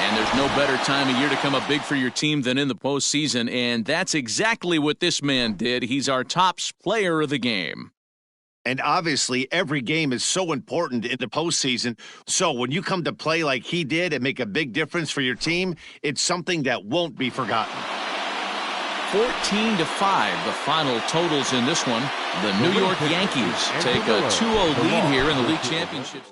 And there's no better time of year to come up big for your team than in the postseason, and that's exactly what this man did. He's our top player of the game. And obviously, every game is so important in the postseason. So when you come to play like he did and make a big difference for your team, it's something that won't be forgotten. 14-5, the final totals in this one. The New York Yankees take a 2-0 lead here in the league championship.